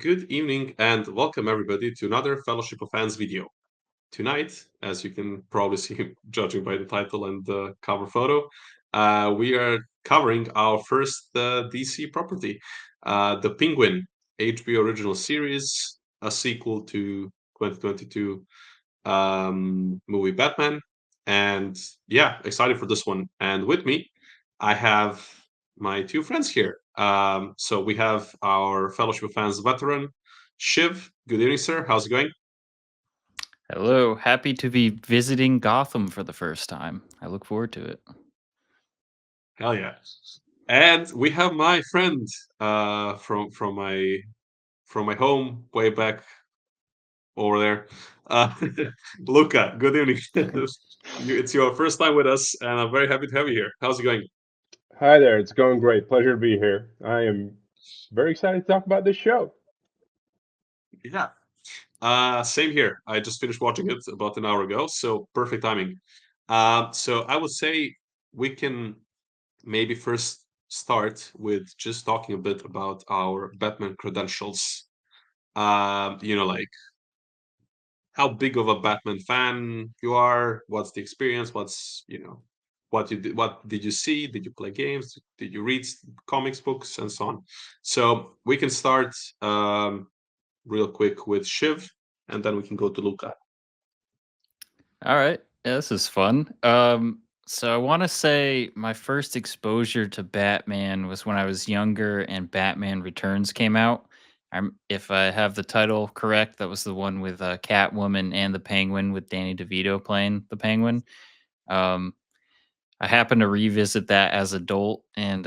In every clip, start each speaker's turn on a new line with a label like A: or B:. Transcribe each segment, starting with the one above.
A: good evening, and welcome everybody to another Fellowship of Fans video. Tonight, as you can probably see, judging by the title and the cover photo, we are covering our first DC property, The Penguin HBO original series, a sequel to 2022 movie Batman. And yeah, excited for this one. And with me, I have my two friends here. So we have our Fellowship of Fans veteran, Shiv. Good evening, sir. How's it going?
B: Hello, happy to be visiting Gotham for the first time. I look forward to it.
A: Hell yeah. And we have my friend from my home way back over there. Uh, Luca, good evening. It's your first time with us, and I'm very happy to have you here. How's it going?
C: Hi there, it's going great. Pleasure to be here. I am very excited to talk about this show.
A: Yeah. Same here. I just finished watching it about an hour ago, so perfect timing. So I would say we can maybe first start with just talking a bit about our Batman credentials. Like how big of a Batman fan you are, what's the experience, what did you see? Did you play games? Did you read comics books and so on? So we can start real quick with Shiv, and then we can go to Luca.
B: All right, yeah, this is fun. So I want to say my first exposure to Batman was when I was younger and Batman Returns came out. If I have the title correct, that was the one with Catwoman and the Penguin with Danny DeVito playing the Penguin. Um, I happened to revisit that as adult, and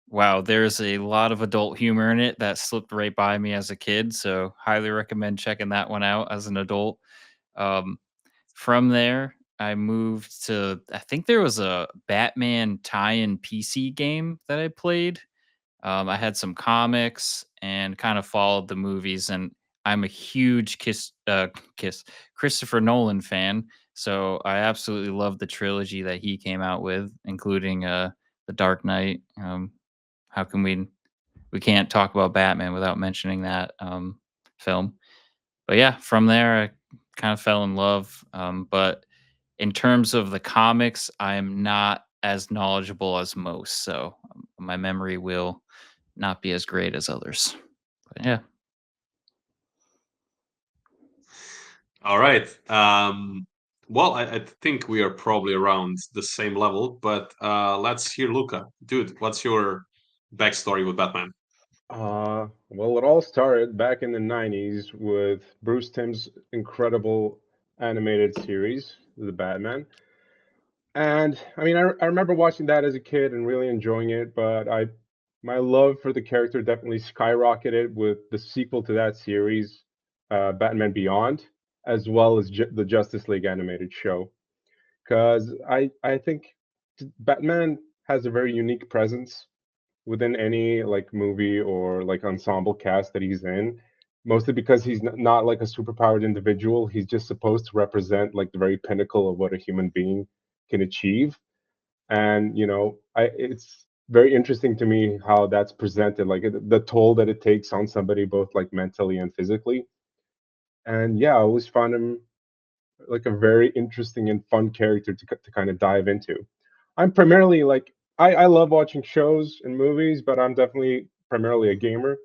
B: wow, there's a lot of adult humor in it that slipped right by me as a kid. So highly recommend checking that one out as an adult. Um, from there, I moved to I think there was a Batman tie-in PC game that I played. I had some comics and kind of followed the movies, and I'm a huge Kiss Christopher Nolan fan. So I absolutely love the trilogy that he came out with, including the Dark Knight. How can we can't talk about Batman without mentioning that film? But yeah, from there I kind of fell in love. But in terms of the comics, I'm not as knowledgeable as most, so my memory will not be as great as others. But yeah.
A: All right. Well, I think we are probably around the same level, but let's hear Luca. Dude, what's your backstory with Batman?
C: Well, it all started back in the 90s with Bruce Timm's incredible animated series, The Batman. And I mean, I remember watching that as a kid and really enjoying it, but my love for the character definitely skyrocketed with the sequel to that series, Batman Beyond, as well as the Justice League animated show. Because I think Batman has a very unique presence within any like movie or like ensemble cast that he's in, mostly because he's not like a superpowered individual. He's just supposed to represent like the very pinnacle of what a human being can achieve. And it's very interesting to me how that's presented, like the toll that it takes on somebody both like mentally and physically. And yeah, I always found him like a very interesting and fun character to kind of dive into. I'm primarily like I love watching shows and movies, but I'm definitely primarily a gamer.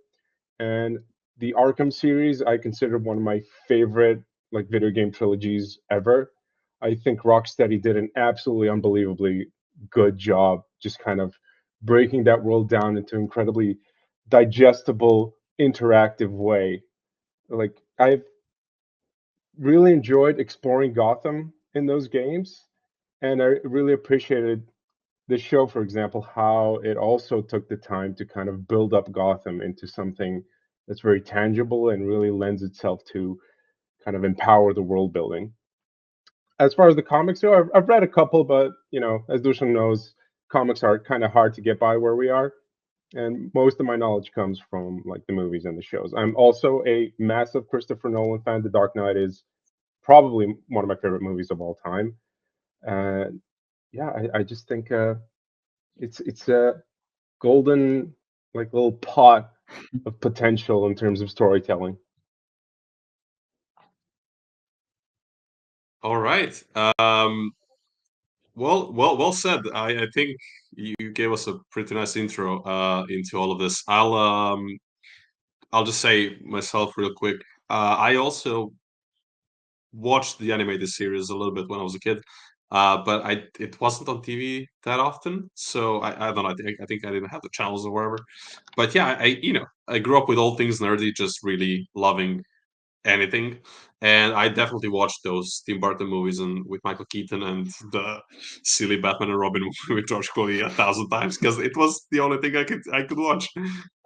C: And the Arkham series I consider one of my favorite like video game trilogies ever. I think Rocksteady did an absolutely unbelievably good job just kind of breaking that world down into incredibly digestible, interactive way. Like I've really enjoyed exploring Gotham in those games, and I really appreciated the show, for example, how it also took the time to kind of build up Gotham into something that's very tangible and really lends itself to kind of empower the world building. As far as the comics go, I've read a couple, but as Dushan knows, comics are kind of hard to get by where we are, and most of my knowledge comes from like the movies and the shows. I'm also a massive Christopher Nolan fan. The Dark Knight is probably one of my favorite movies of all time. And yeah, I just think it's a golden like little pot of potential in terms of storytelling.
A: All right. Well said. I think you gave us a pretty nice intro into all of this. I'll just say myself real quick. I also watched the animated series a little bit when I was a kid, but it wasn't on TV that often. So I don't know. I think I didn't have the channels or whatever. But yeah, I grew up with all things nerdy, just really loving anything. And I definitely watched those Tim Burton movies and with Michael Keaton and the silly Batman and Robin movie with George Clooney 1,000 times because it was the only thing I could watch.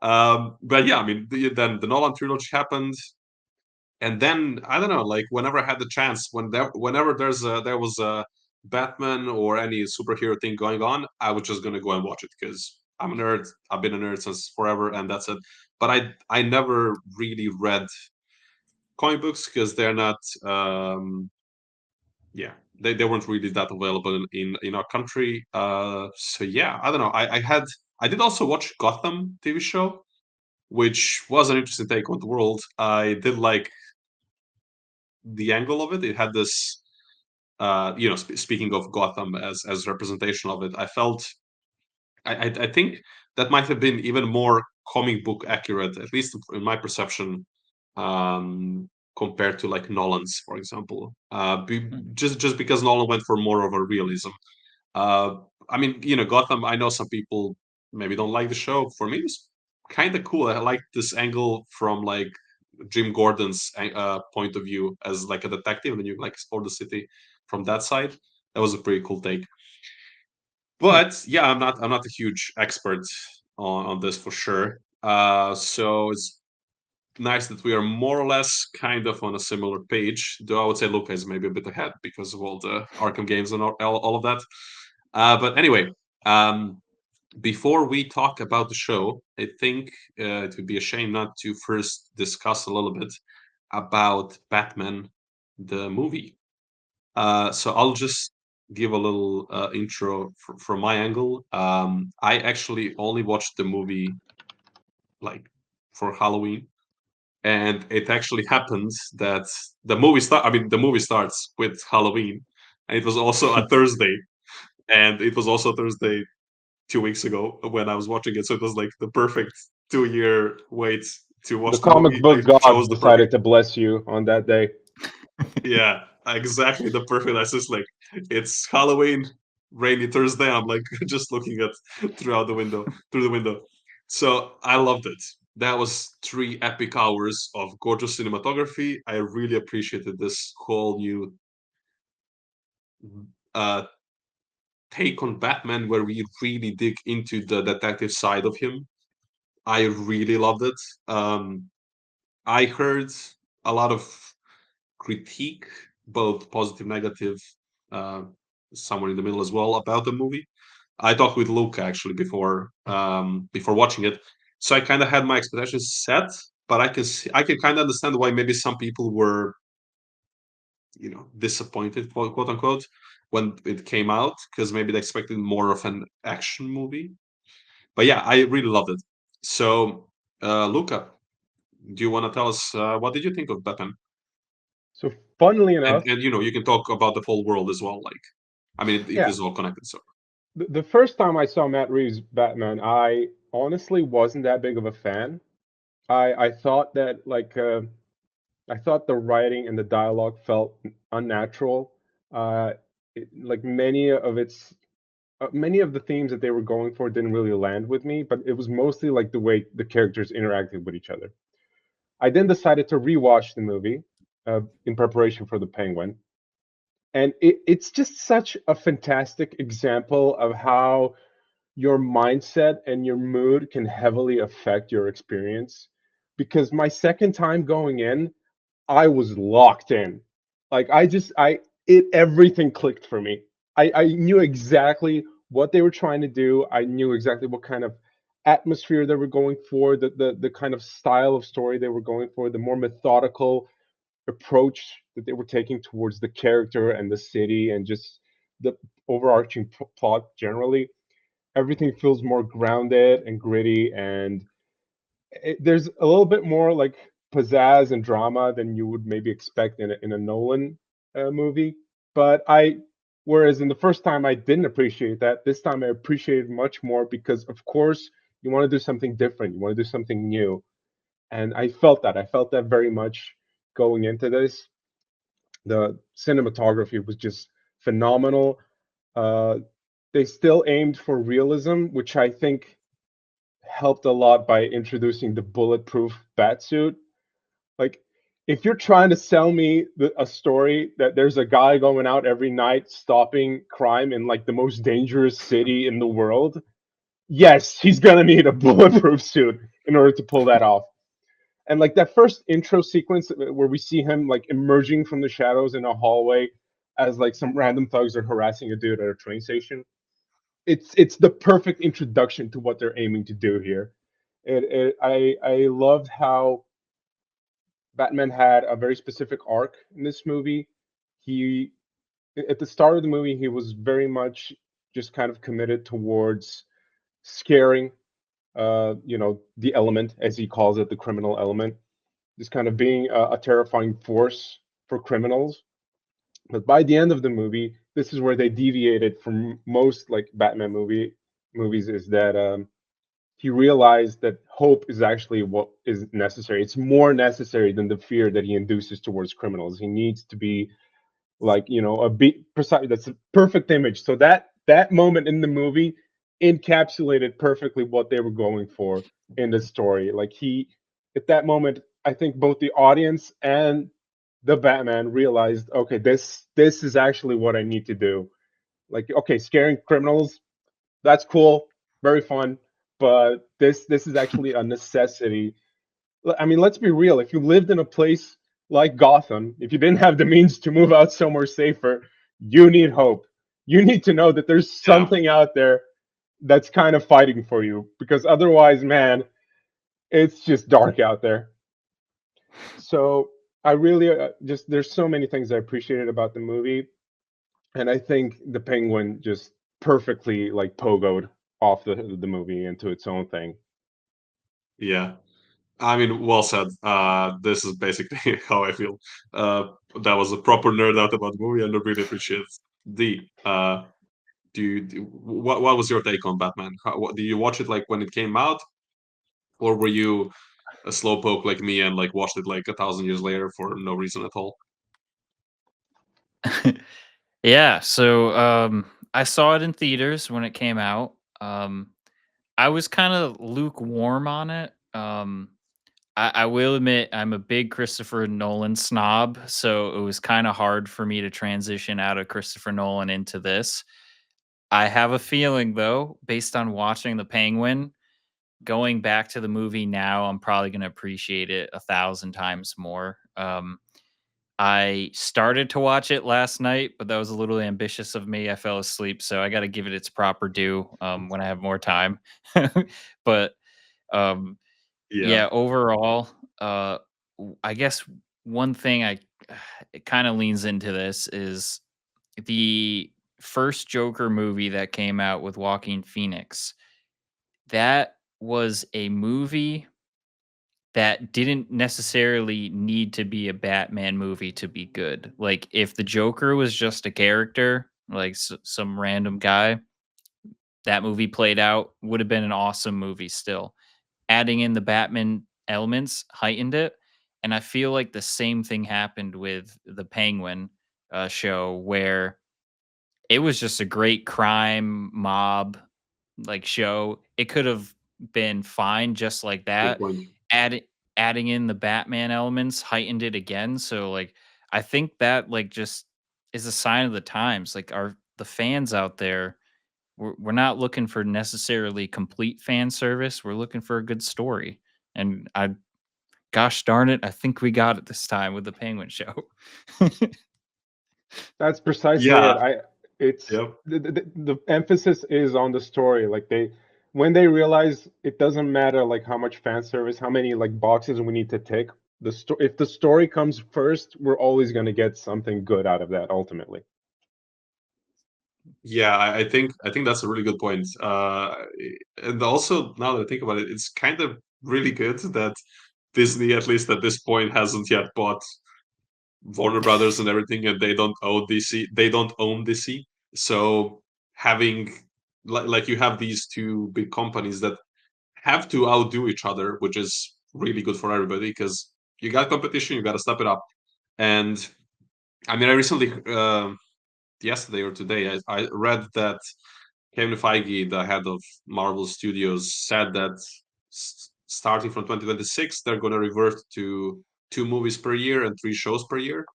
A: But yeah, I mean, then the Nolan trilogy happened, and then I don't know, like whenever I had the chance, whenever there was a Batman or any superhero thing going on, I was just gonna go and watch it because I'm a nerd. I've been a nerd since forever, and that's it. But I never really read comic books because they're not yeah, they weren't really that available in our country. So yeah, I don't know. I did also watch Gotham TV show, which was an interesting take on the world. I did like the angle of it. It had this speaking of Gotham as representation of it, I felt I think that might have been even more comic book accurate, at least in my perception, compared to like Nolan's, for example. Just because Nolan went for more of a realism. Uh, I mean, Gotham. I know some people maybe don't like the show. For me, it's kind of cool. I like this angle from like Jim Gordon's point of view as like a detective, and then you like explore the city from that side. That was a pretty cool take. But yeah, I'm not a huge expert on this for sure. So it's nice that we are more or less kind of on a similar page. Though I would say Luca is maybe a bit ahead because of all the Arkham games and all of that. But anyway, um, before we talk about the show, I think it would be a shame not to first discuss a little bit about Batman the movie. So I'll just give a little intro from my angle. I actually only watched the movie like for Halloween, and it actually happens that the movie starts with Halloween, and it was also a Thursday, and it was also Thursday 2 weeks ago when I was watching it. So it was like the perfect 2 year wait to
C: The
A: watch the
C: comic
A: movie. I
C: book
A: chose
C: gods
A: the perfect
C: decided to bless you on that day.
A: Yeah, exactly. The perfect. That's just like it's Halloween, rainy Thursday. I'm like just looking at through the window. So I loved it. That was 3 epic hours of gorgeous cinematography. I really appreciated this whole new uh, take on Batman, where we really dig into the detective side of him. I really loved it. I heard a lot of critique, both positive, negative, uh, somewhere in the middle as well about the movie. I talked with Luke actually before watching it, so I kind of had my expectations set, but I can kind of understand why maybe some people were disappointed, quote unquote, when it came out because maybe they expected more of an action movie. But yeah, I really loved it. So, Luca, do you want to tell us what did you think of Batman?
C: So, funnily
A: And
C: enough,
A: you can talk about the whole world as well. Like, I mean, it
C: yeah,
A: is all connected. So
C: the first time I saw Matt Reeves' Batman, I honestly wasn't that big of a fan. I thought that I thought the writing and the dialogue felt unnatural. Like many of the themes that they were going for didn't really land with me, but it was mostly like the way the characters interacted with each other. I then decided to rewatch the movie in preparation for the Penguin, and it's just such a fantastic example of how your mindset and your mood can heavily affect your experience. Because my second time going in, I was locked in. Like everything clicked for me. I knew exactly what they were trying to do. I knew exactly what kind of atmosphere they were going for, the kind of style of story they were going for, the more methodical approach that they were taking towards the character and the city and just the overarching plot generally. Everything feels more grounded and gritty, and there's a little bit more like pizzazz and drama than you would maybe expect in a Nolan movie. But whereas in the first time I didn't appreciate that, this time I appreciate it much more because, of course, you want to do something different, you want to do something new, and I felt that. I felt that very much going into this. The cinematography was just phenomenal. Uh, they still aimed for realism, which I think helped a lot by introducing the bulletproof batsuit. Like, if you're trying to sell me a story that there's a guy going out every night stopping crime in like the most dangerous city in the world, yes, he's gonna need a bulletproof suit in order to pull that off. And like that first intro sequence where we see him like emerging from the shadows in a hallway as like some random thugs are harassing a dude at a train station, it's the perfect introduction to what they're aiming to do here. I loved how Batman had a very specific arc in this movie. He At the start of the movie, he was very much just kind of committed towards scaring, the element, as he calls it, the criminal element, just kind of being a terrifying force for criminals. But by the end of the movie, this is where they deviated from most like Batman movies, is that he realized that hope is actually what is necessary. It's more necessary than the fear that he induces towards criminals. He needs to be like, a precise. That's a perfect image. So that moment in the movie encapsulated perfectly what they were going for in the story. Like, at that moment, I think both the audience and the Batman realized, okay, this is actually what I need to do. Like, okay, scaring criminals, that's cool, very fun, but this is actually a necessity. I mean, let's be real. If you lived in a place like Gotham, if you didn't have the means to move out somewhere safer, you need hope. You need to know that there's
A: Yeah.
C: something out there that's kind of fighting for you, because otherwise, man, it's just dark out there. So I really just there's so many things I appreciated about the movie, and I think the Penguin just perfectly like pogoed off the movie into its own thing.
A: Yeah. I mean, well said. This is basically how I feel. Uh, that was a proper nerd out about the movie, and I really appreciate it. D. What was your take on Batman? Did you watch it like when it came out, or were you a slowpoke like me and like watched it like 1,000 years later for no reason at all?
B: Yeah, so I saw it in theaters when it came out. Um, I was kind of lukewarm on it. I will admit I'm a big Christopher Nolan snob, so it was kind of hard for me to transition out of Christopher Nolan into this. I have a feeling, though, based on watching The Penguin, going back to the movie now, I'm probably going to appreciate it 1,000 times more. I started to watch it last night, but that was a little ambitious of me. I fell asleep, so I got to give it its proper due when I have more time. But um,
A: Yeah.
B: yeah, overall, I guess one thing it kind of leans into this is the first Joker movie that came out with Joaquin Phoenix. That was a movie that didn't necessarily need to be a Batman movie to be good. Like, if the Joker was just a character, like some random guy, that movie played out would have been an awesome movie still. Adding in the Batman elements heightened it, and I feel like the same thing happened with the Penguin show, where it was just a great crime mob like show. It could have been fine just like
A: Good
B: that.
A: point.
B: Add, Adding in the Batman elements heightened it again. So like I think that like just is a sign of the times. Like the fans out there, we're not looking for necessarily complete fan service. We're looking for a good story. And gosh darn it, I think we got it this time with the Penguin show.
C: That's precisely it.
A: Yeah.
C: It's
A: Yep.
C: the emphasis is on the story. Like, when they realize it doesn't matter like how much fan service, how many like boxes we need to tick. If the story comes first, we're always going to get something good out of that ultimately.
A: Yeah, I think that's a really good point. And also now that I think about it, it's kind of really good that Disney, at least at this point, hasn't yet bought Warner Brothers and everything, and they don't own DC. They don't own DC. So having like you have these two big companies that have to outdo each other, which is really good for everybody because you got competition, you got to step it up. And I mean, I recently, yesterday or today, I read that Kevin Feige, the head of Marvel Studios, said that starting from 2026, they're going to revert to 2 movies per year and 3 shows per year.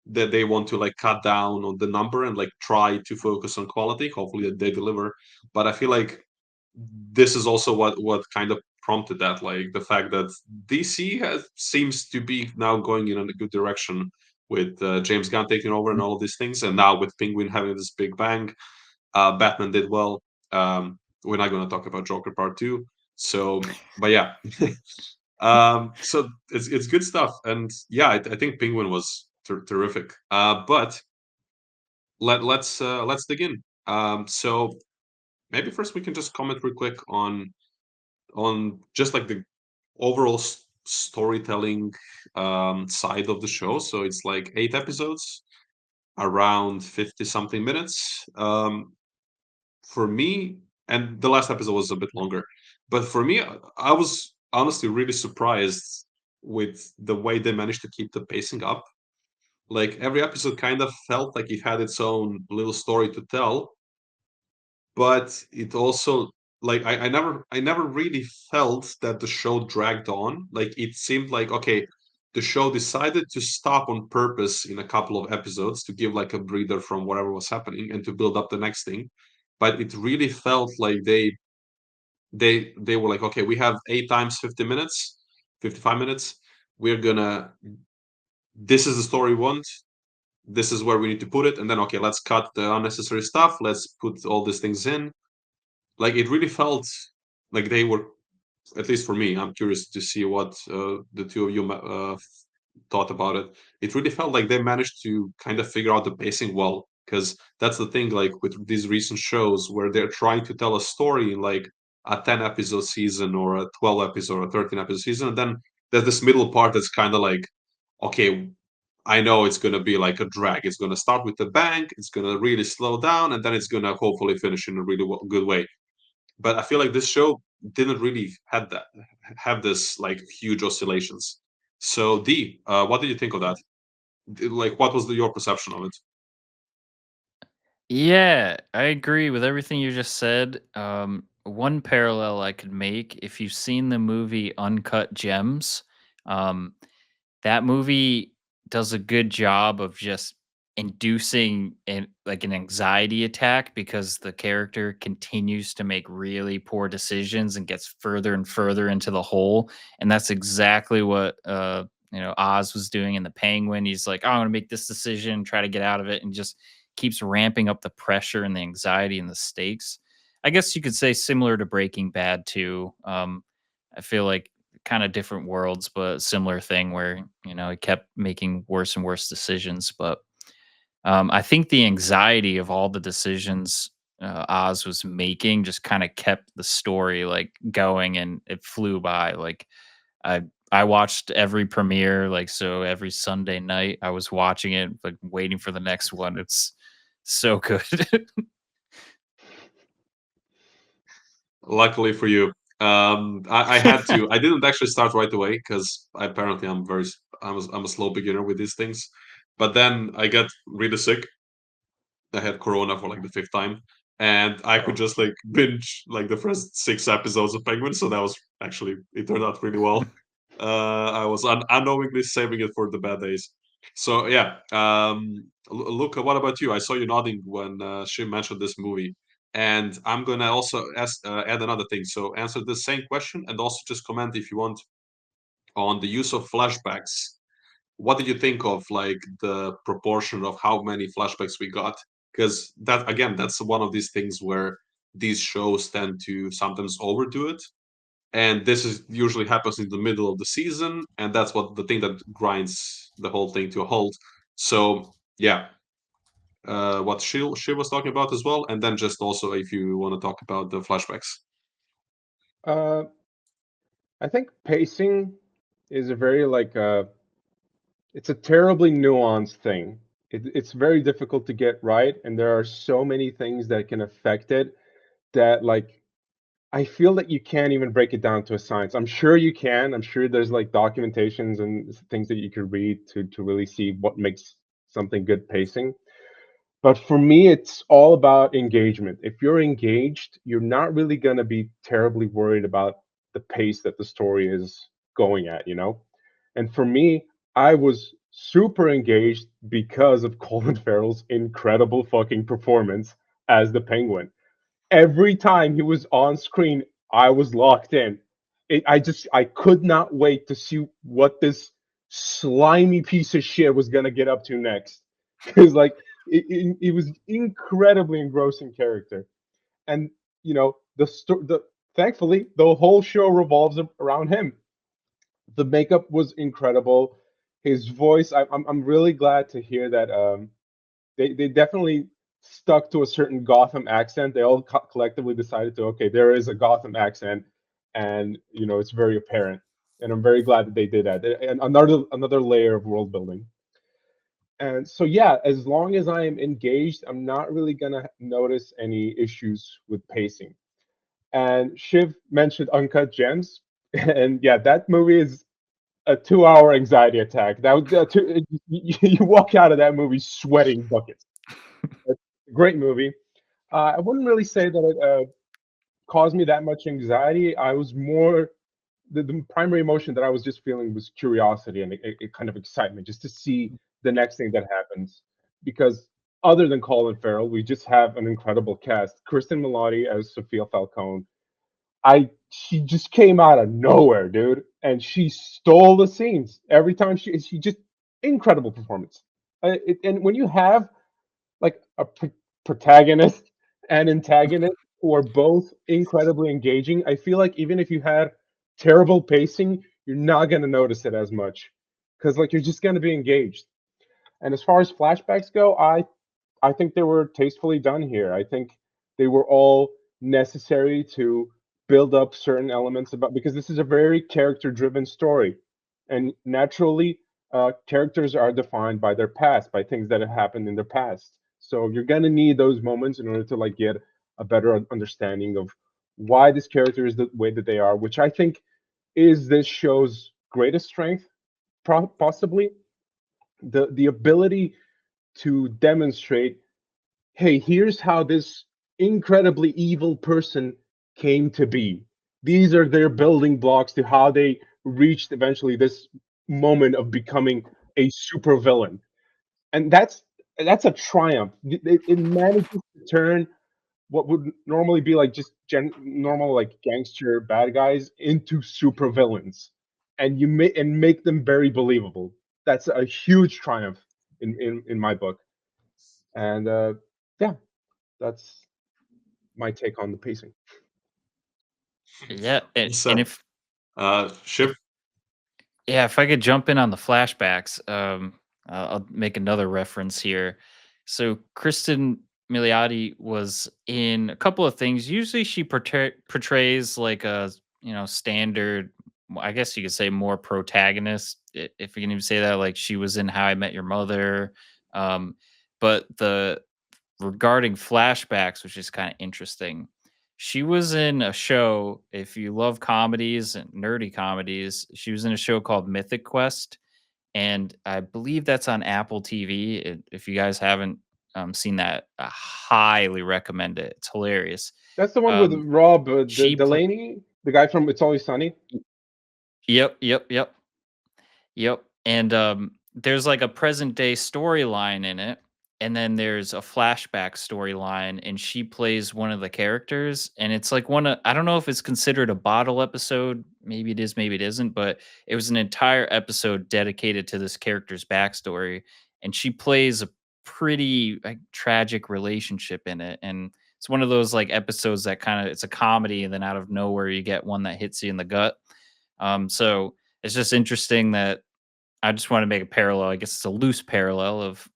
A: That they want to like cut down on the number and like try to focus on quality. Hopefully, that they deliver. But I feel like this is also what kind of prompted that, like the fact that DC seems to be now going in a good direction with James Gunn taking over and all of these things, and now with Penguin having this big bang. Batman did well. We're not going to talk about Joker Part 2. So, but yeah. So it's good stuff, and yeah, I think Penguin was terrific. But let's dig in. So maybe first we can just comment real quick on just like the overall storytelling side of the show. So it's like 8 episodes, around 50 something minutes. For me, and the last episode was a bit longer, but for me, I was honestly really surprised with the way they managed to keep the pacing up. Like every episode kind of felt like it had its own little story to tell, but it also like I never really felt that the show dragged on. Like it seemed like okay, the show decided to stop on purpose in a couple of episodes to give like a breather from whatever was happening and to build up the next thing. But it really felt like they were like, okay, we have 8 times 50 minutes, 55 minutes. We're gonna this is the story we want. This is where we need to put it, and then okay, let's cut the unnecessary stuff. Let's put all these things in. Like it really felt like they were, at least for me. I'm curious to see what the two of you thought about it. It really felt like they managed to kind of figure out the pacing well, because that's the thing. Like with these recent shows where they're trying to tell a story in like a 10 episode season or a 12 episode or a 13 episode season, and then there's this middle part that's kind of like, okay, I know it's going to be like a drag. It's going to start with a bang. It's going to really slow down, and then it's going to hopefully finish in a really good way. But I feel like this show didn't really have this like huge oscillations. So D, what did you think of that? Like, what was your perception of it?
B: Yeah, I agree with everything you just said. One parallel I could make, if you've seen the movie Uncut Gems, um, that movie does a good job of just inducing an anxiety attack because the character continues to make really poor decisions and gets further and further into the hole. And that's exactly what Oz was doing in the Penguin. He's like, oh, I'm gonna make this decision, try to get out of it, and just keeps ramping up the pressure and the anxiety and the stakes. I guess you could say similar to Breaking Bad too. I feel like kind of different worlds, but similar thing where he kept making worse and worse decisions. But I think the anxiety of all the decisions Oz was making just kind of kept the story like going, and it flew by. Like I I watched every premiere, like so every Sunday night I was watching it, like waiting for the next one. It's so good.
A: Luckily for you, I had to. I didn't actually start right away because apparently I'm a slow beginner with these things. But then I got really sick. I had corona for like the fifth time, and I could just like binge like the first 6 episodes of Penguin. So that was actually it turned out really well. I was unknowingly saving it for the bad days. So yeah, Luca, what about you? I saw you nodding when she mentioned this movie, and I'm gonna also add another thing. So answer the same question, and also just comment if you want on the use of flashbacks. What did you think of like the proportion of how many flashbacks we got? Because that again, that's one of these things where these shows tend to sometimes overdo it, and this is usually happens in the middle of the season, and that's what the thing that grinds the whole thing to a halt. So yeah, what she was talking about as well, and then just also if you want to talk about the flashbacks.
C: Uh, I think pacing is a very like it's a terribly nuanced thing. It's very difficult to get right, and there are so many things that can affect it that like I feel that you can't even break it down to a science. I'm sure you can. I'm sure there's like documentations and things that you could read to really see what makes something good pacing. But for me, it's all about engagement. If you're engaged, you're not really going to be terribly worried about the pace that the story is going at, you know? And for me, I was super engaged because of Colin Farrell's incredible fucking performance as the Penguin. Every time he was on screen, I was locked in. I could not wait to see what this slimy piece of shit was gonna get up to next, because like it was incredibly engrossing character, and the thankfully the whole show revolves around him. The makeup was incredible. His voice, I'm really glad to hear that they definitely stuck to a certain Gotham accent. They all collectively decided to, okay, there is a Gotham accent, and it's very apparent. And I'm very glad that they did that. And another layer of world building. And so yeah, as long as I am engaged, I'm not really gonna notice any issues with pacing. And Shiv mentioned Uncut Gems, and yeah, that movie is a 2-hour anxiety attack. You walk out of that movie sweating buckets. It's a great movie. I wouldn't really say that it caused me that much anxiety. I was more the primary emotion that I was just feeling was curiosity and a kind of excitement just to see the next thing that happens. Because other than Colin Farrell, we just have an incredible cast. Kristen Milotti as Sophia Falcone. She just came out of nowhere, dude, and she stole the scenes every time. She just incredible performance. And when you have like a protagonist and antagonist who are both incredibly engaging, I feel like even if you had terrible pacing, you're not going to notice it as much because like you're just going to be engaged. And as far as flashbacks go, I think they were tastefully done here. I think they were all necessary to build up certain elements about, because this is a very character driven story, and naturally characters are defined by their past, by things that have happened in their past. So you're going to need those moments in order to like get a better understanding of why this character is the way that they are, which I think is this show's greatest strength, possibly the ability to demonstrate, hey, here's how this incredibly evil person came to be. These are their building blocks to how they reached eventually this moment of becoming a supervillain. And that's a triumph. It manages to turn what would normally be like just normal like gangster bad guys into supervillains, and make them very believable. That's a huge triumph in my book. And yeah, that's my take on the pacing.
B: Yeah, and
A: So, Shiv,
B: if I could jump in on the flashbacks, I'll make another reference here. So Kristen Milioti was in a couple of things. Usually, she portrays like a standard. I guess you could say more protagonist, if you can even say that. Like she was in How I Met Your Mother, um, but the regarding flashbacks, which is kind of interesting. She was in a show, if you love comedies and nerdy comedies, she was in a show called Mythic Quest. And I believe that's on Apple TV. If you guys haven't seen that, I highly recommend it. It's hilarious.
C: That's the one with
B: Um,
C: Rob
B: she, pl-
C: Delaney, the guy from It's Always Sunny.
B: yep, yep, yep. Yep, and, there's, like, a present day storyline in it, and then there's a flashback storyline, and she plays one of the characters, and it's, like, I don't know if it's considered a bottle episode, maybe it is, maybe it isn't, but it was an entire episode dedicated to this character's backstory, and she plays a pretty, like, tragic relationship in it, and it's one of those, like, episodes that it's a comedy, and then out of nowhere, you get one that hits you in the gut, so it's just interesting that I just want to make a parallel. I guess it's a loose parallel of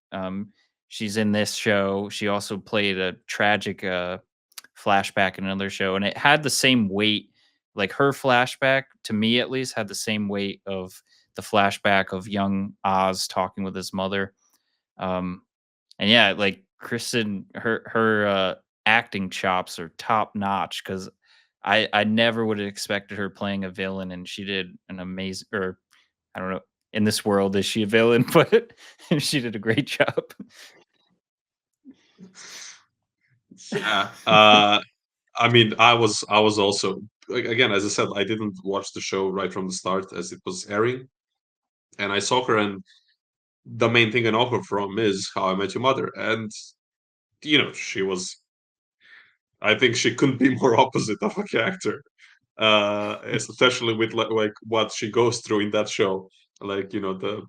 B: she's in this show. She also played a tragic flashback in another show, and it had the same weight. like her flashback, to me at least, had the same weight of the flashback of young Oz talking with his mother. Um, and yeah, like Kristen, her acting chops are top notch because I never would have expected her playing a villain, and she did an amazing. Or I don't know, in this world is she a villain? But she did a great job.
A: Yeah. I mean, I was also, again, as I said, I didn't watch the show right from the start as it was airing, and I saw her, and the main thing I know her from is How I Met Your Mother, and she was. I think she couldn't be more opposite of a character, especially with like what she goes through in that show. Like the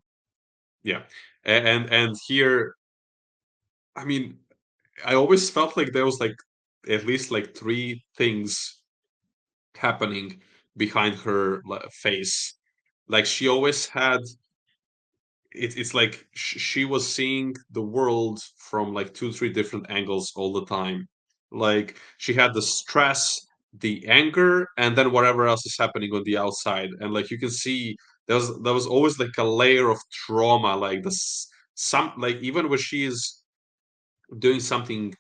A: yeah, and here, I mean, I always felt like there was like at least like three things happening behind her face. Like she always had it's like she was seeing the world from like two, three different angles all the time. Like she had the stress, the anger, and then whatever else is happening on the outside. And like you can see, there was always like a layer of trauma, like this some like even when she is doing something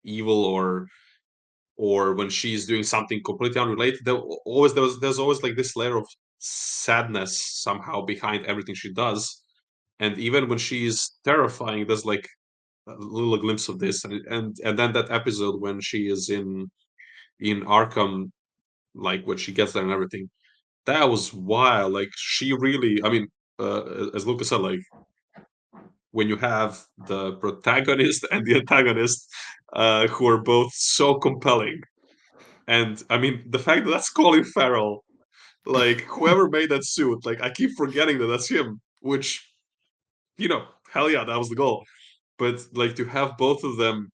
A: evil or when she's doing something completely unrelated, there's always like this layer of sadness somehow behind everything she does. And even when she's terrifying, there's like a little glimpse of this. And then that episode when she is in Arkham, like when she gets there and everything, that was wild. Like she really, I mean, as Lucas said, like when you have the protagonist and the antagonist, who are both so compelling. And I mean, the fact that that's Colin Farrell, like whoever made that suit, like I keep forgetting that that's him, which, hell yeah, that was the goal. But like to have both of them,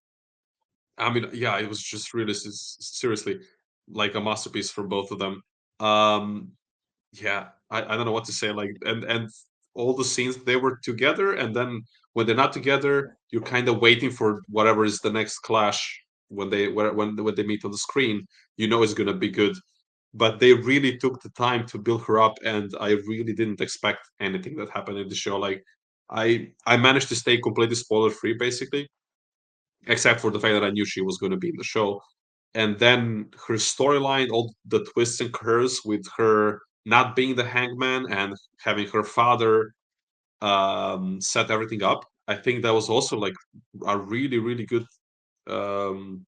A: I mean, yeah, it was just really seriously like a masterpiece for both of them. Um, yeah, I don't know what to say. Like, and all the scenes they were together, and then when they're not together, you're kind of waiting for whatever is the next clash when they meet on the screen. You know it's gonna be good, but they really took the time to build her up, and I really didn't expect anything that happened in the show. Like, I managed to stay completely spoiler free, basically, except for the fact that I knew she was going to be in the show. And then her storyline, all the twists and curves with her not being the hangman and having her father set everything up. I think that was also like a really, really good um,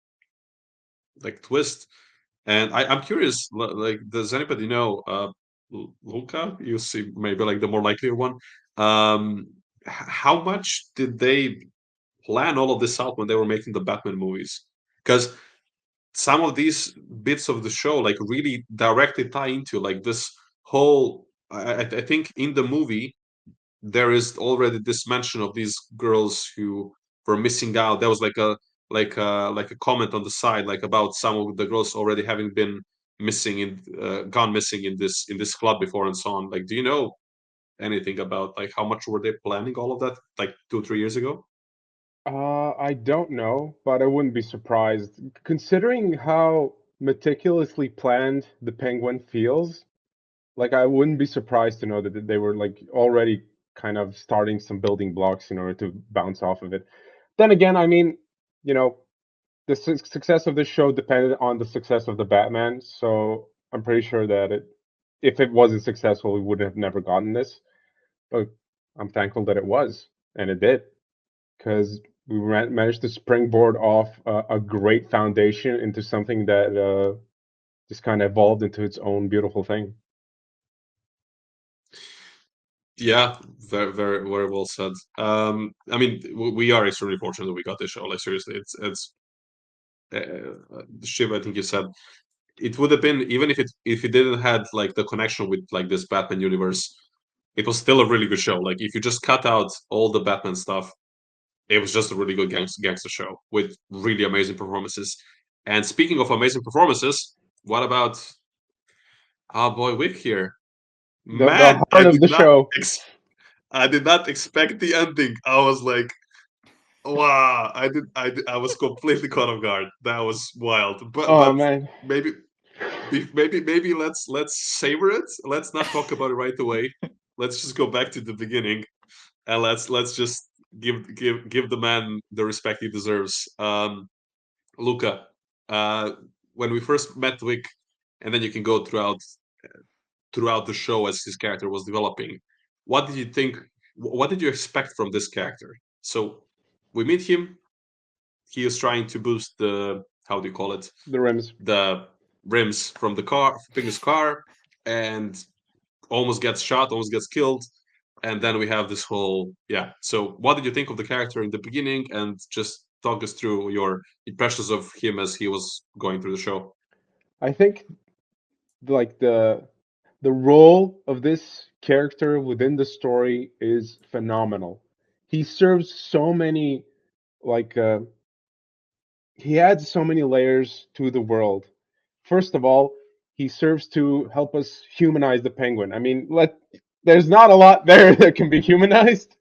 A: like twist. And I'm curious, like, does anybody know, Luca? You see, maybe like the more likelier one. How much did they plan all of this out when they were making the Batman movies? Because some of these bits of the show like really directly tie into like this whole. I think in the movie there is already this mention of these girls who were missing out. There was like a comment on the side like about some of the girls already having been missing in gone missing in this club before and so on. Like, do you know anything about like how much were they planning all of that like 2 3 years ago?
C: I don't know, but I wouldn't be surprised considering how meticulously planned the Penguin feels. Like I wouldn't be surprised to know that they were like already kind of starting some building blocks in order to bounce off of it. Then again, I mean, you know, the success of this show depended on the success of the Batman, so I'm pretty sure that if it wasn't successful, we would have never gotten this. But I'm thankful that it was, and it did, because we managed to springboard off a great foundation into something that just kind of evolved into its own beautiful thing.
A: Yeah, very, very, very well said. I mean, we are extremely fortunate that we got this show. Like, seriously, it's Shiv. I think you said it would have been even if it didn't had like the connection with like this Batman universe, it was still a really good show. Like, if you just cut out all the Batman stuff, it was just a really good gangster show with really amazing performances. And speaking of amazing performances, what about our boy Wick here?
C: The
A: Man,
C: heart of the show.
A: I did not expect the ending. I was like, wow, I was completely caught off guard. That was wild. But
C: Oh
A: but
C: man.
A: maybe maybe let's savor it. Let's not talk about it right away. Let's just go back to the beginning, and let's just give the man the respect he deserves. Luca, uh, when we first met Wick, and then you can go throughout the show as his character was developing. What did you think? What did you expect from this character? So we meet him. He is trying to boost the, how do you call it?
C: The rims.
A: The rims from the car, from his car, and almost gets shot, almost gets killed. And then we have this whole, yeah. So what did you think of the character in the beginning? And just talk us through your impressions of him as he was going through the show.
C: I think like the role of this character within the story is phenomenal. He serves so many like he adds so many layers to the world. First of all, he serves to help us humanize the penguin. I mean, there's not a lot there that can be humanized,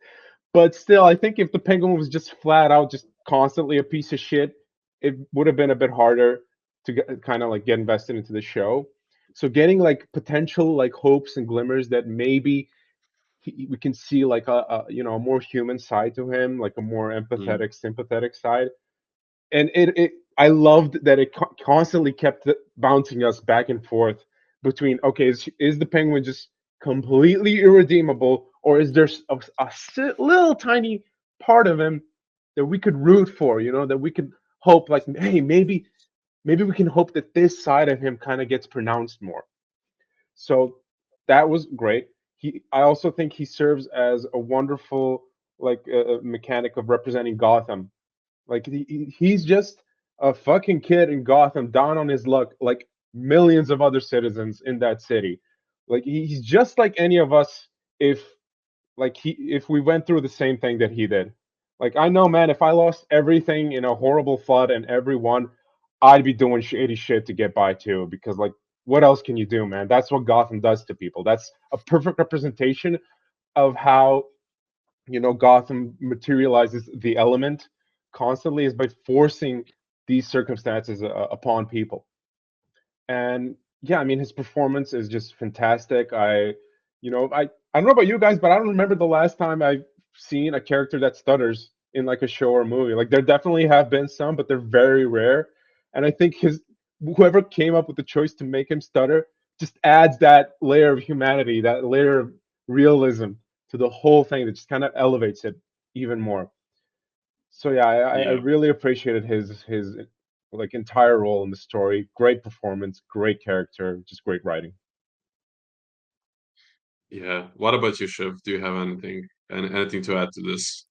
C: but still, I think if the penguin was just flat out, just constantly a piece of shit, it would have been a bit harder to kind of like get invested into the show. So getting like potential like hopes and glimmers that maybe we can see like a more human side to him, like a more
A: Mm.
C: empathetic, sympathetic side. And it I loved that it constantly kept bouncing us back and forth between, okay, is the penguin just completely irredeemable, or is there little tiny part of him that we could root for, that we could hope, like, hey, maybe we can hope that this side of him kind of gets pronounced more. So that was great. I also think he serves as a wonderful like mechanic of representing Gotham. Like he's just a fucking kid in Gotham, down on his luck, like millions of other citizens in that city. Like he's just like any of us if if we went through the same thing that he did. Like I know, man, if I lost everything in a horrible flood and everyone, I'd be doing shady shit to get by too. Because like, what else can you do, man? That's what Gotham does to people. That's a perfect representation of how Gotham materializes the element constantly is by forcing these circumstances upon people. And yeah, I mean his performance is just fantastic. I don't know about you guys, but I don't remember the last time I've seen a character that stutters in like a show or movie. Like there definitely have been some, but they're very rare. And I think his whoever came up with the choice to make him stutter just adds that layer of humanity, that layer of realism to the whole thing that just kind of elevates it even more. So yeah, I
A: Yeah,
C: really appreciated his like entire role in the story. Great performance, great character, just great writing.
A: yeah. What about you, Shiv? Do you have anything to add to this?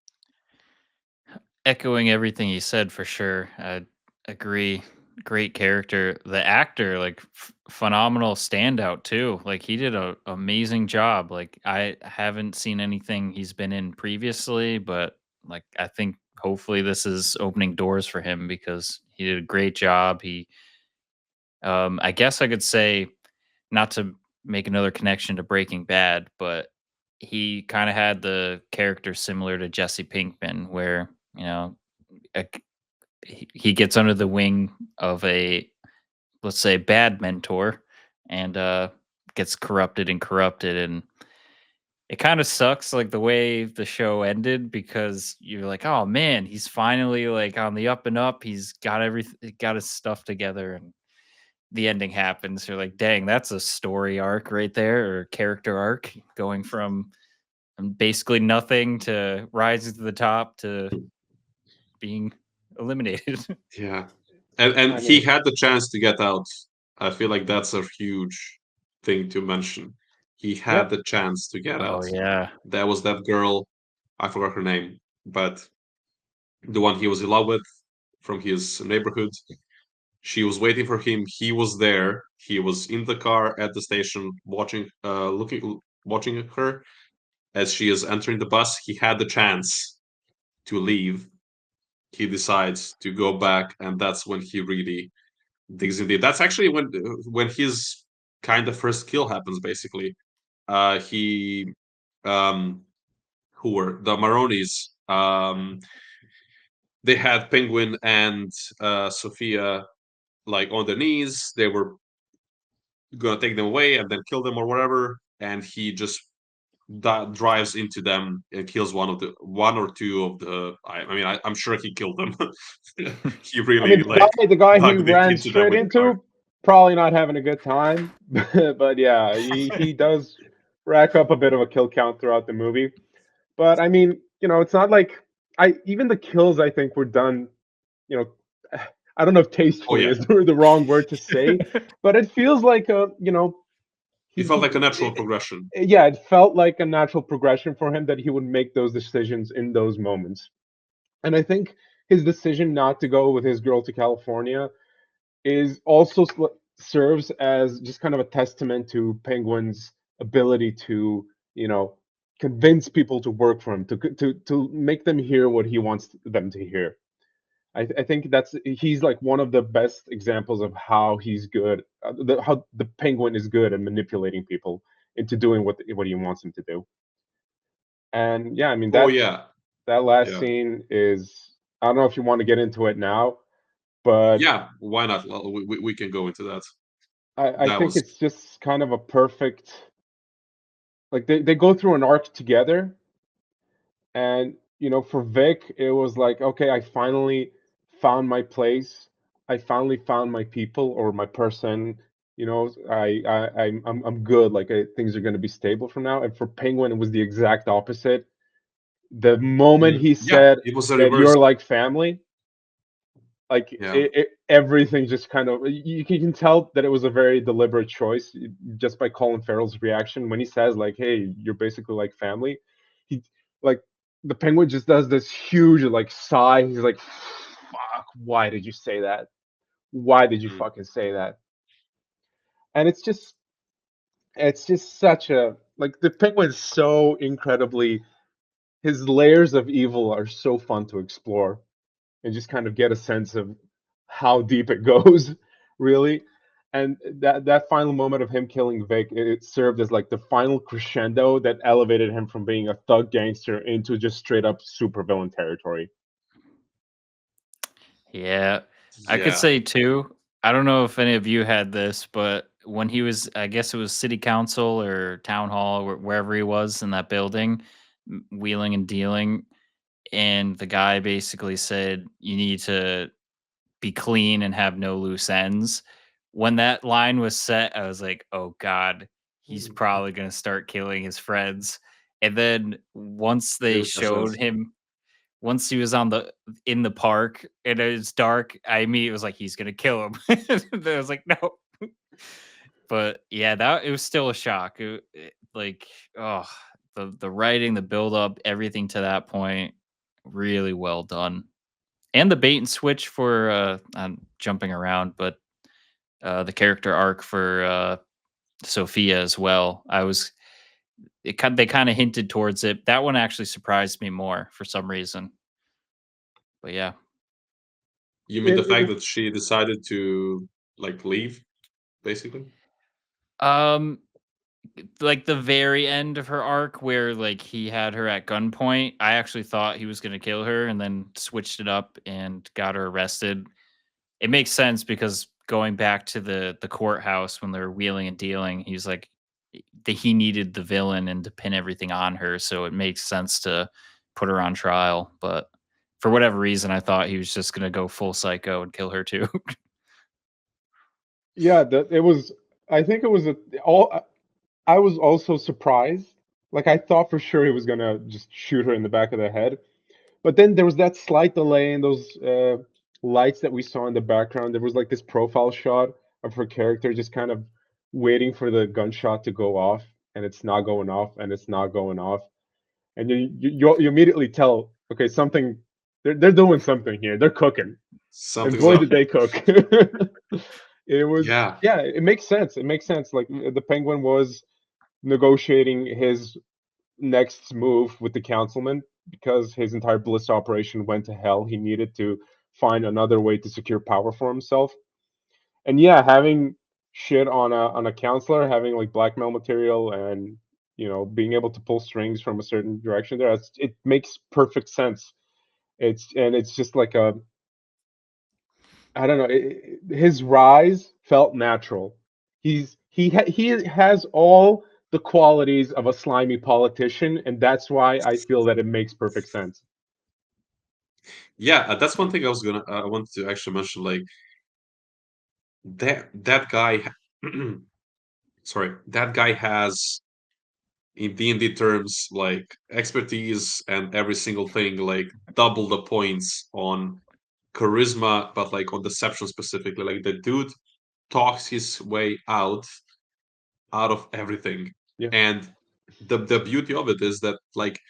B: Echoing everything you said for sure. I agree. Great character. The actor, like phenomenal standout too. Like he did a amazing job. Like I haven't seen anything he's been in previously, but like I think hopefully this is opening doors for him because he did a great job. I guess I could say, not to make another connection to Breaking Bad, but he kind of had the character similar to Jesse Pinkman, where you know a he gets under the wing of a, let's say, bad mentor, and gets corrupted, and it kind of sucks like the way the show ended, because you're like, oh man, he's finally like on the up and up, he's got everything, got his stuff together, and the ending happens. You're like, dang, that's a story arc right there, or character arc, going from basically nothing to rising to the top to being eliminated.
A: Yeah, and
C: I
A: he
C: mean,
A: had the chance to get out. I feel like that's a huge thing to mention. He had
C: yep.
A: the chance to get
B: Oh
A: out.
B: yeah.
A: There was that girl, I forgot her name, but the one he was in love with from his neighborhood. She was waiting for him. He was there. He was in the car at the station, watching her as she is entering the bus. He had the chance to leave. He decides to go back, and that's when he really digs in deep. That's actually when his kind of first kill happens. Basically, he who were the Maronis. They had Penguin and Sophia like on their knees. They were gonna take them away and then kill them or whatever, and he just drives into them and kills one or two of the. I'm sure he killed them. He
C: I mean,
A: really like
C: the guy he
A: dug deep
C: ran
A: into them
C: straight
A: with the car.
C: into, probably not having a good time. But yeah, he does rack up a bit of a kill count throughout the movie. But I mean, it's not like even the kills I think were done, you know, I don't know if
A: Oh
C: tastefully
A: yeah,
C: is the wrong word to say, but it feels like
A: it felt like a natural progression.
C: yeah, it felt like a natural progression for him that he would make those decisions in those moments. And I think his decision not to go with his girl to California is also serves as just kind of a testament to Penguin's ability to, convince people to work for him, to make them hear what he wants them to hear. I think he's like one of the best examples of how he's good, how the Penguin is good at manipulating people into doing what he wants them to do. And yeah, I mean
A: Oh yeah,
C: that last
A: yeah,
C: scene is, I don't know if you want to get into it now, but
A: yeah. Why not? Well, we can go into that.
C: I
A: That
C: think
A: was
C: it's just kind of a perfect, like they go through an arc together. And for Vic it was like, okay, I finally found my place, I finally found my people or my person. I'm good, like things are going to be stable from now. And for Penguin it was the exact opposite. The moment he
A: yeah.
C: said
A: It was a
C: that
A: reverse.
C: you're like family, like
A: Yeah.
C: everything just kind of, you can tell that it was a very deliberate choice just by Colin Farrell's reaction when he says like, hey, you're basically like family. He, like, the Penguin just does this huge like sigh. He's like, fuck, why did you say that? Why did you
A: Mm.
C: fucking say that? And it's just such a, like, the Penguin's so incredibly, his layers of evil are so fun to explore and just kind of get a sense of how deep it goes, really. And that final moment of him killing Vic, it served as like the final crescendo that elevated him from being a thug gangster into just straight up supervillain territory.
B: Yeah. I could
A: Yeah.
B: say too, I don't know if any of you had this, but when he was, I guess it was city council or town hall, wherever he was in that building, wheeling and dealing, and the guy basically said, "You need to be clean and have no loose ends." When that line was set, I was like, "Oh God, he's probably gonna start killing his friends." And then once he was in the park and it was dark, I immediately was like, "He's gonna kill him." And I was like, "No." But yeah, that it was still a shock. Like, oh, the writing, the build up, everything to that point, really well done. And the bait and switch for I'm jumping around, but the character arc for Sophia as well. They kind of hinted towards it. That one actually surprised me more for some reason. But yeah.
A: You mean the
C: It,
A: fact
C: it,
A: that she decided to like leave, basically?
B: Um like the very end of her arc where like he had her at gunpoint, I actually thought he was going to kill her and then switched it up and got her arrested. It makes sense because going back to the courthouse when they're wheeling and dealing, he's like that he needed the villain and to pin everything on her, so it makes sense to put her on trial. But for whatever reason, I thought he was just going to go full psycho and kill her too.
C: yeah, it was. I think it was all. I was also surprised. Like, I thought for sure he was gonna just shoot her in the back of the head. But then there was that slight delay in those lights that we saw in the background. There was like this profile shot of her character just kind of waiting for the gunshot to go off, and it's not going off, and it's not going off, and you immediately tell, okay, something, they're doing something here. They're cooking, and
A: Something's
C: boy
A: up.
C: did they cook. It was,
A: Yeah.
C: yeah, it makes sense. It makes sense. Like, the Penguin was negotiating his next move with the councilman because his entire Bliss operation went to hell. He needed to find another way to secure power for himself. And yeah, having shit on a counselor, having like blackmail material, and being able to pull strings from a certain direction there, it makes perfect sense. It's just like a, I don't know. His rise felt natural. he has all the qualities of a slimy politician, and that's why I feel that it makes perfect sense.
A: Yeah, that's one thing I wanted to actually mention. Like that guy, sorry, that guy has in D&D terms like expertise and every single thing, like double the points on charisma, but like on deception specifically. Like the dude talks his way out of everything.
C: Yeah.
A: And the beauty of it is that like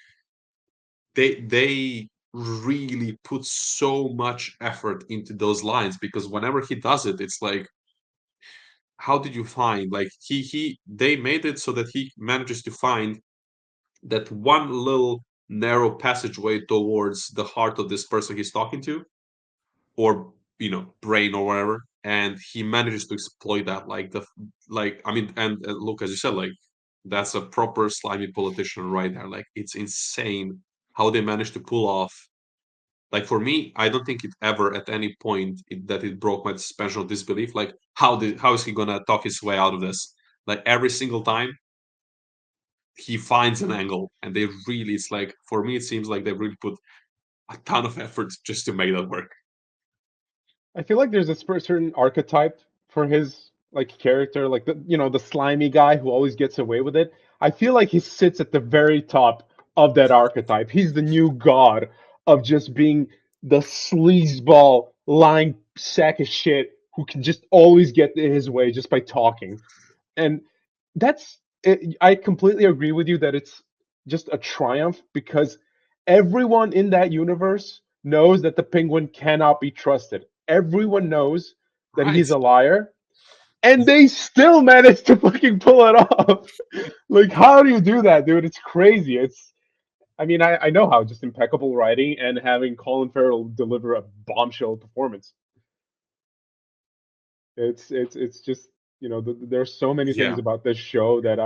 A: they really put so much effort into those lines, because whenever he does it, it's like, how did you find, like, they made it so that he manages to find that one little narrow passageway towards the heart of this person he's talking to, or brain or whatever, and he manages to exploit that. Like, I mean, and look, as you said, like, that's a proper slimy politician right there. Like, it's insane how they managed to pull off. Like, for me, I don't think it ever at any point that it broke my suspension of disbelief. Like, how is he gonna talk his way out of this? Like, every single time he finds an angle, and they really, it's like, for me, it seems like they really put a ton of effort just to make that work.
C: I feel like there's a certain archetype for his like character, like the slimy guy who always gets away with it. I feel like he sits at the very top of that archetype. He's the new god of just being the sleazeball lying sack of shit who can just always get his way just by talking. And that's it. I completely agree with you that it's just a triumph because everyone in that universe knows that the penguin cannot be trusted. Everyone knows that
A: Right.
C: he's a liar, and they still manage to fucking pull it off. Like, how do you do that, dude? It's crazy. I mean, I know how, just impeccable writing and having Colin Farrell deliver a bombshell performance. It's just there's so many things
A: Yeah.
C: about this show that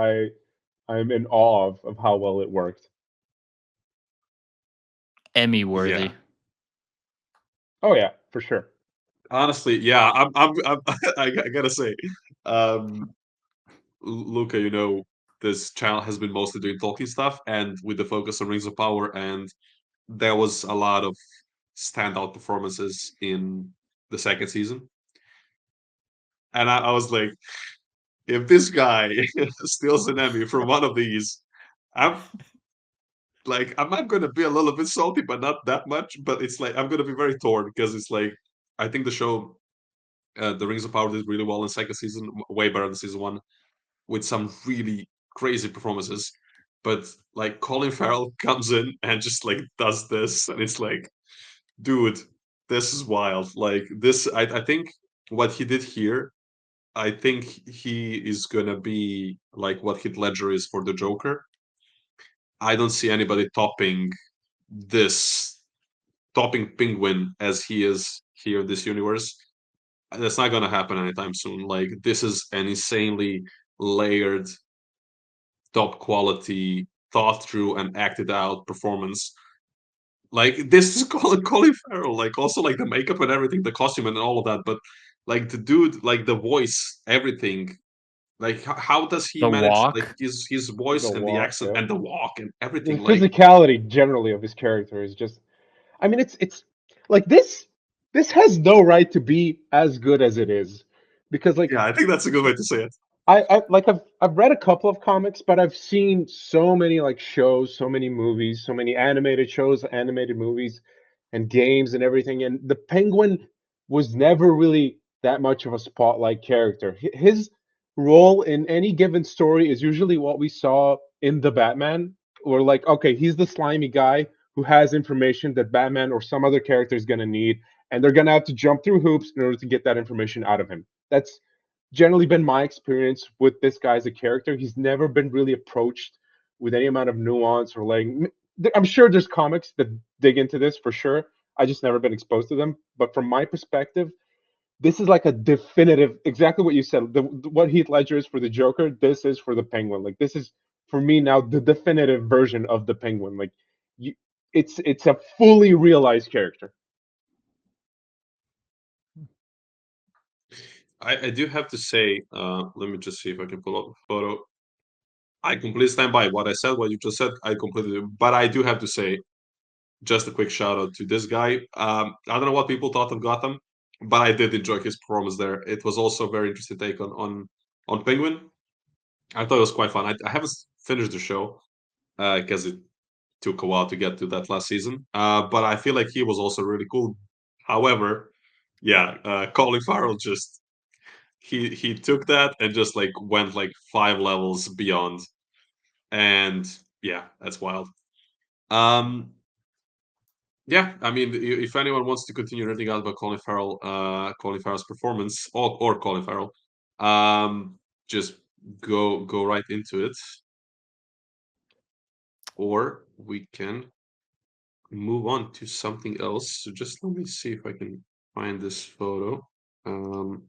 C: I'm in awe of how well it worked.
B: Emmy worthy.
A: Yeah.
C: Oh yeah, for sure.
A: Honestly, yeah, I'm I gotta say, um, Luca, this channel has been mostly doing Tolkien stuff, and with the focus on Rings of Power, and there was a lot of standout performances in the second season. And I was like, if this guy steals an Emmy from one of these, I'm I'm not gonna be a little bit salty, but not that much. But it's like I'm gonna be very torn, because it's like I think the show, The Rings of Power, did really well in second season, way better than season one, with some really crazy performances. But like Colin Farrell comes in and just like does this, and it's like, dude, this is wild. Like this, I think what he did here, I think he is gonna be like what Heath Ledger is for the Joker. I don't see anybody this topping Penguin as he is here in this universe. That's not gonna happen anytime soon. Like, this is an insanely layered, top quality, thought through and acted out performance. Like, this is Colin Farrell. Like, also like the makeup and everything, the costume and all of that. But like the dude, like the voice, everything. Like, how does he
B: The
A: manage like
B: walk.
A: his
C: The
A: voice and the
C: walk,
A: accent
C: yeah.
A: and the walk and
C: The
A: everything? Like,
C: physicality generally of his character is just. I mean, it's like this. This has no right to be as good as it is, because like
A: yeah, I think that's a good way to say it.
C: I've read a couple of comics, but I've seen so many like shows, so many movies, so many animated shows, animated movies, and games and everything. And the Penguin was never really that much of a spotlight character. His role in any given story is usually what we saw in the Batman, or like, okay, he's the slimy guy who has information that Batman or some other character is gonna need, and they're gonna have to jump through hoops in order to get that information out of him. That's generally been my experience with this guy as a character. He's never been really approached with any amount of nuance or like. I'm sure there's comics that dig into this for sure. I just never been exposed to them. But from my perspective, this is like a definitive, exactly what you said. What Heath Ledger is for the Joker, this is for the Penguin. Like, this is for me now the definitive version of the Penguin. Like, you, it's a fully realized character.
A: I do have to say, let me just see if I can pull up a photo. I completely stand by what I said, what you just said. I completely do. But I do have to say, just a quick shout out to this guy. I don't know what people thought of Gotham, but I did enjoy his performance there. It was also a very interesting take on Penguin. I thought it was quite fun. I haven't finished the show because it took a while to get to that last season. But I feel like he was also really cool. However, yeah, Colin Farrell just he took that and just like went like 5 levels beyond, and yeah, that's wild. Um, yeah, I mean, if anyone wants to continue reading out about Colin Farrell's performance, or Colin Farrell, just go right into it, or we can move on to something else. So just let me see if I can find this photo. Um,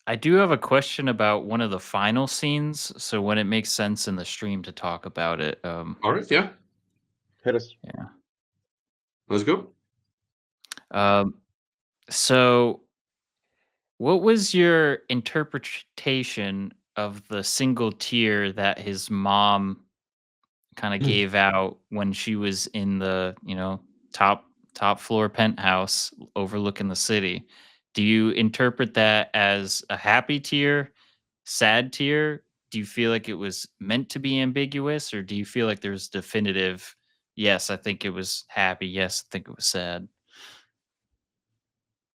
B: I do have a question about one of the final scenes, so when it makes sense in the stream to talk about it.
A: all right, yeah,
C: Hit us.
B: Yeah.
A: let's go.
B: Um, so what was your interpretation of the single tear that his mom kind of gave out when she was in the, top floor penthouse overlooking the city? Do you interpret that as a happy tear, sad tear? Do you feel like it was meant to be ambiguous, or do you feel like there's definitive, yes, I think it was happy, yes, I think it was sad?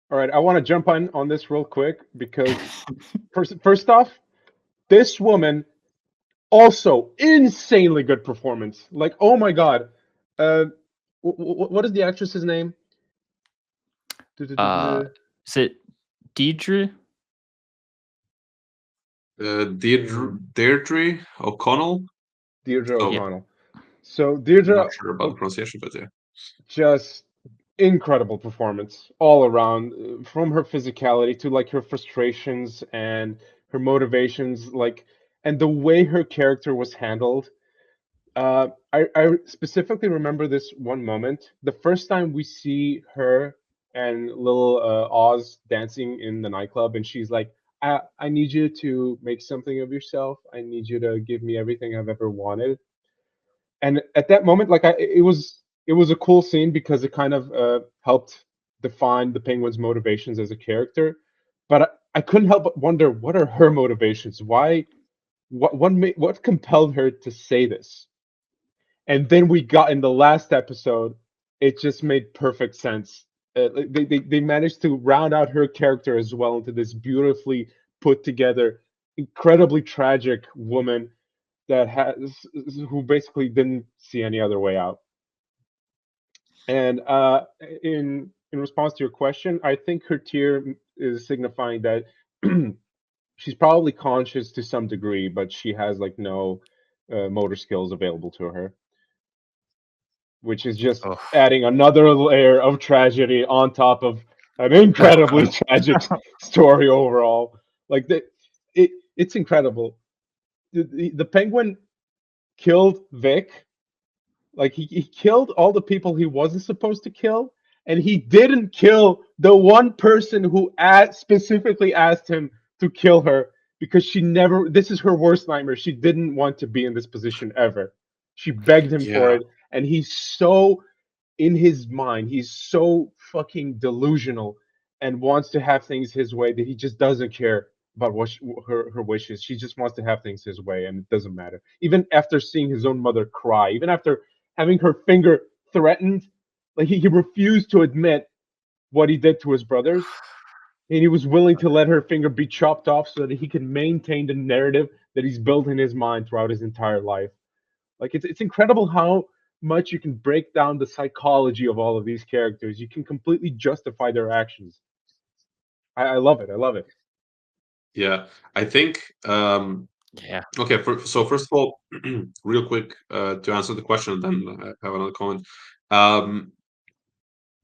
C: All right, I want to jump on this real quick because first off, this woman also insanely good performance. Like, oh my god, uh, what is the actress's name?
B: Uh, is it Deidre?
A: Deirdre O'Connell.
C: Deirdre
A: Oh,
B: Yeah.
C: O'Connell. So
A: I'm
C: Deirdre,
A: not sure about the pronunciation, but yeah.
C: just incredible performance all around, from her physicality to like her frustrations and her motivations, like, and the way her character was handled. I specifically remember this one moment. The first time we see her and little Oz dancing in the nightclub, and she's like, I need you to make something of yourself. I need you to give me everything I've ever wanted. And at that moment, like, it was a cool scene because it kind of helped define the Penguin's motivations as a character. But I couldn't help but wonder, what are her motivations? Why? What compelled her to say this? And then we got in the last episode, it just made perfect sense. They managed to round out her character as well into this beautifully put together, incredibly tragic woman that has who basically didn't see any other way out. And in response to your question, I think her tear is signifying that she's probably conscious to some degree, but she has like no motor skills available to her, which is just
B: Oh.
C: adding another layer of tragedy on top of an incredibly tragic story overall. Like it's incredible. The Penguin killed Vic. Like he killed all the people he wasn't supposed to kill, and he didn't kill the one person who specifically asked him to kill her, because she never. This is her worst nightmare. She didn't want to be in this position ever. She begged him for
A: Yeah.
C: it, and he's so in his mind. He's so fucking delusional and wants to have things his way that he just doesn't care about her wishes. She just wants to have things his way, and it doesn't matter. Even after seeing his own mother cry, even after having her finger threatened, like he refused to admit what he did to his brothers, and he was willing to let her finger be chopped off so that he can maintain the narrative that he's built in his mind throughout his entire life. Like it's incredible how much you can break down the psychology of all of these characters. You can completely justify their actions. I love it. I love it.
A: Yeah, I think
B: Yeah.
A: okay. So first of all, real quick, to answer the question, then I have another comment. Um,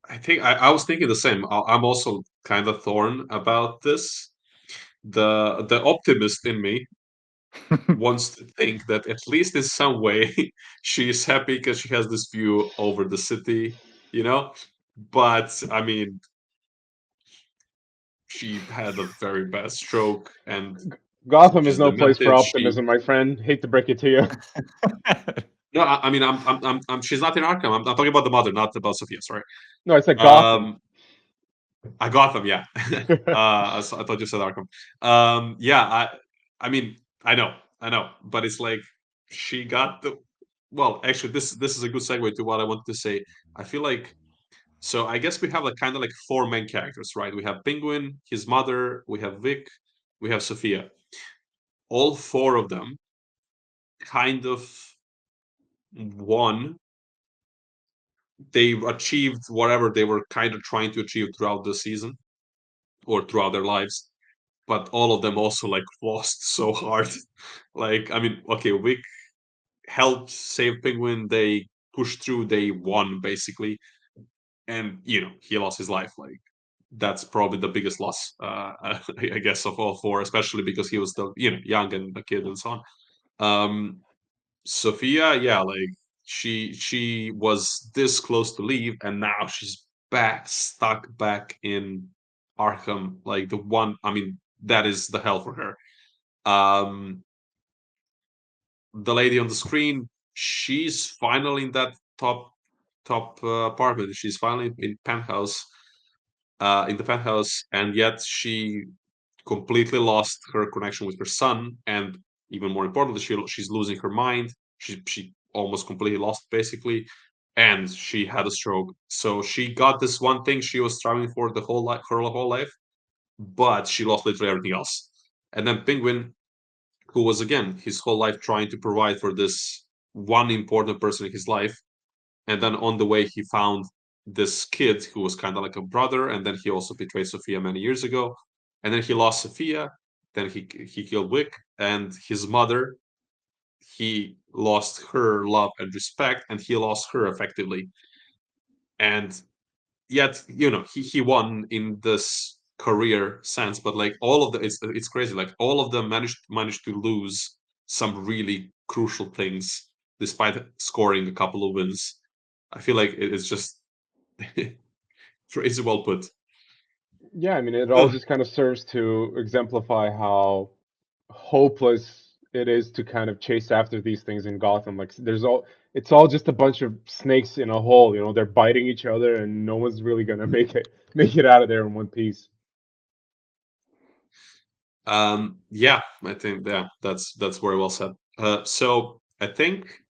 A: I think I was thinking the same. I'm also kind of torn about this. The optimist in me wants to think that at least in some way she is happy because she has this view over the city, you know. But I mean, she had a very bad stroke, and
C: Gotham is
A: she's
C: no place for
A: demented. She
C: optimism, my friend. Hate to break it to you.
A: no, I mean, she's not in Arkham. I'm talking about the mother, not about Sophia. Sorry.
C: No, I said Gotham.
A: I Gotham, yeah. I thought you said Arkham. Yeah, I mean, I know, but it's like she got the. Well, actually, this is a good segue to what I wanted to say. I feel like so. I guess we have like kind of like four main characters, right? We have Penguin, his mother, we have Vic, we have Sophia. All four of them kind of won. They achieved whatever they were kind of trying to achieve throughout the season or throughout their lives, but all of them also like lost so hard. Like, I mean, okay, Wick helped save Penguin. They pushed through. They won basically, and he lost his life. Like, that's probably the biggest loss, I guess, of all four, especially because he was still young and a kid and so on. Sophia, yeah, like she was this close to leave, and now she's stuck back in Arkham. Like the one, I mean, that is the hell for her. Um, the lady on the screen, she's finally in that top apartment. She's finally in penthouse, in the penthouse, and yet she completely lost her connection with her son, and even more importantly, she's losing her mind. She almost completely lost basically, and she had a stroke. So she got this one thing she was striving for her whole life, but she lost literally everything else. And then Penguin, who was again his whole life trying to provide for this one important person in his life, and then on the way he found this kid who was kind of like a brother, and then he also betrayed Sophia many years ago, and then he lost Sophia, then he killed Wick, and his mother, he lost her love and respect, and he lost her effectively. And yet, he won in this career sense, but like all of the it's crazy, like all of them managed to lose some really crucial things despite scoring a couple of wins. I feel like it's just crazy well put.
C: Yeah, I mean, it all
A: Ugh.
C: just kind of serves to exemplify how hopeless it is to kind of chase after these things in Gotham. Like, it's all just a bunch of snakes in a hole. They're biting each other, and no one's really gonna make it out of there in one piece.
A: Yeah, I think that's very well said. So I think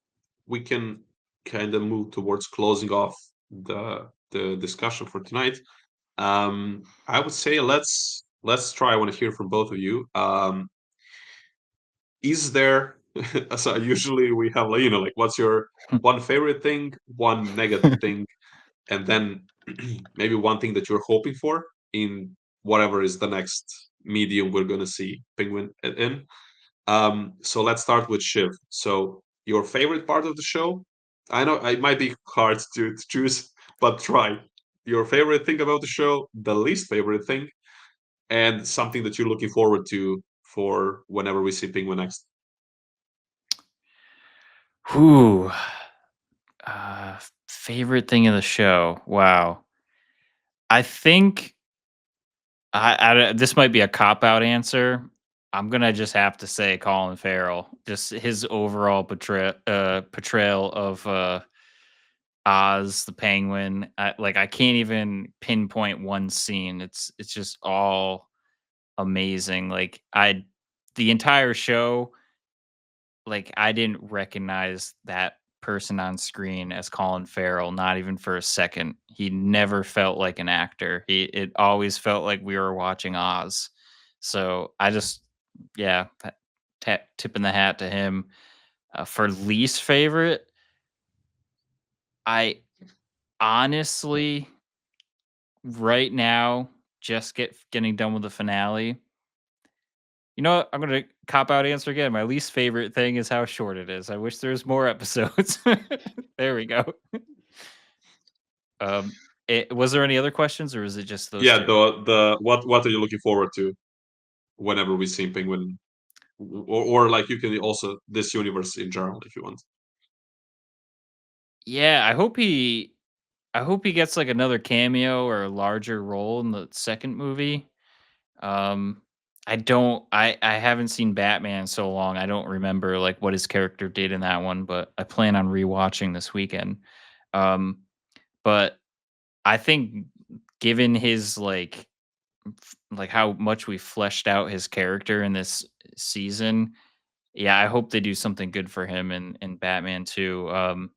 A: we can kind of move towards closing off the discussion for tonight. I would say let's try. I want to hear from both of you. Is there so usually we have like like what's your one favorite thing, one negative thing, and then maybe one thing that you're hoping for in whatever is the next medium we're going to see Penguin in. So let's start with Shiv. So your favorite part of the show? I know it might be hard to choose, but try. Your favorite thing about the show, the least favorite thing, and something that you're looking forward to for whenever we see Penguin next.
B: Whew. Favorite thing in the show. Wow. I think this might be a cop out answer. I'm gonna just have to say Colin Farrell. Just his overall portrayal of Oz the Penguin. I can't even pinpoint one scene. It's just all amazing. The entire show, like I didn't recognize that person on screen as Colin Farrell, not even for a second. He never felt like an actor. It always felt like we were watching Oz. So I just, yeah, tipping the hat to him. For least favorite, I honestly, right now, just getting done with the finale. You know what? I'm gonna cop out answer again. My least favorite thing is how short it is. I wish there was more episodes. There we go. Um, was there any other questions, or is it just those
A: Yeah,
B: two?
A: the what are you looking forward to whenever we see Penguin, or like you can also this universe in general if you want.
B: Yeah, I hope he gets like another cameo or a larger role in the second movie. I haven't seen Batman in so long. I don't remember like what his character did in that one, but I plan on rewatching this weekend. Um, but I think given his like how much we fleshed out his character in this season, yeah, I hope they do something good for him in Batman too.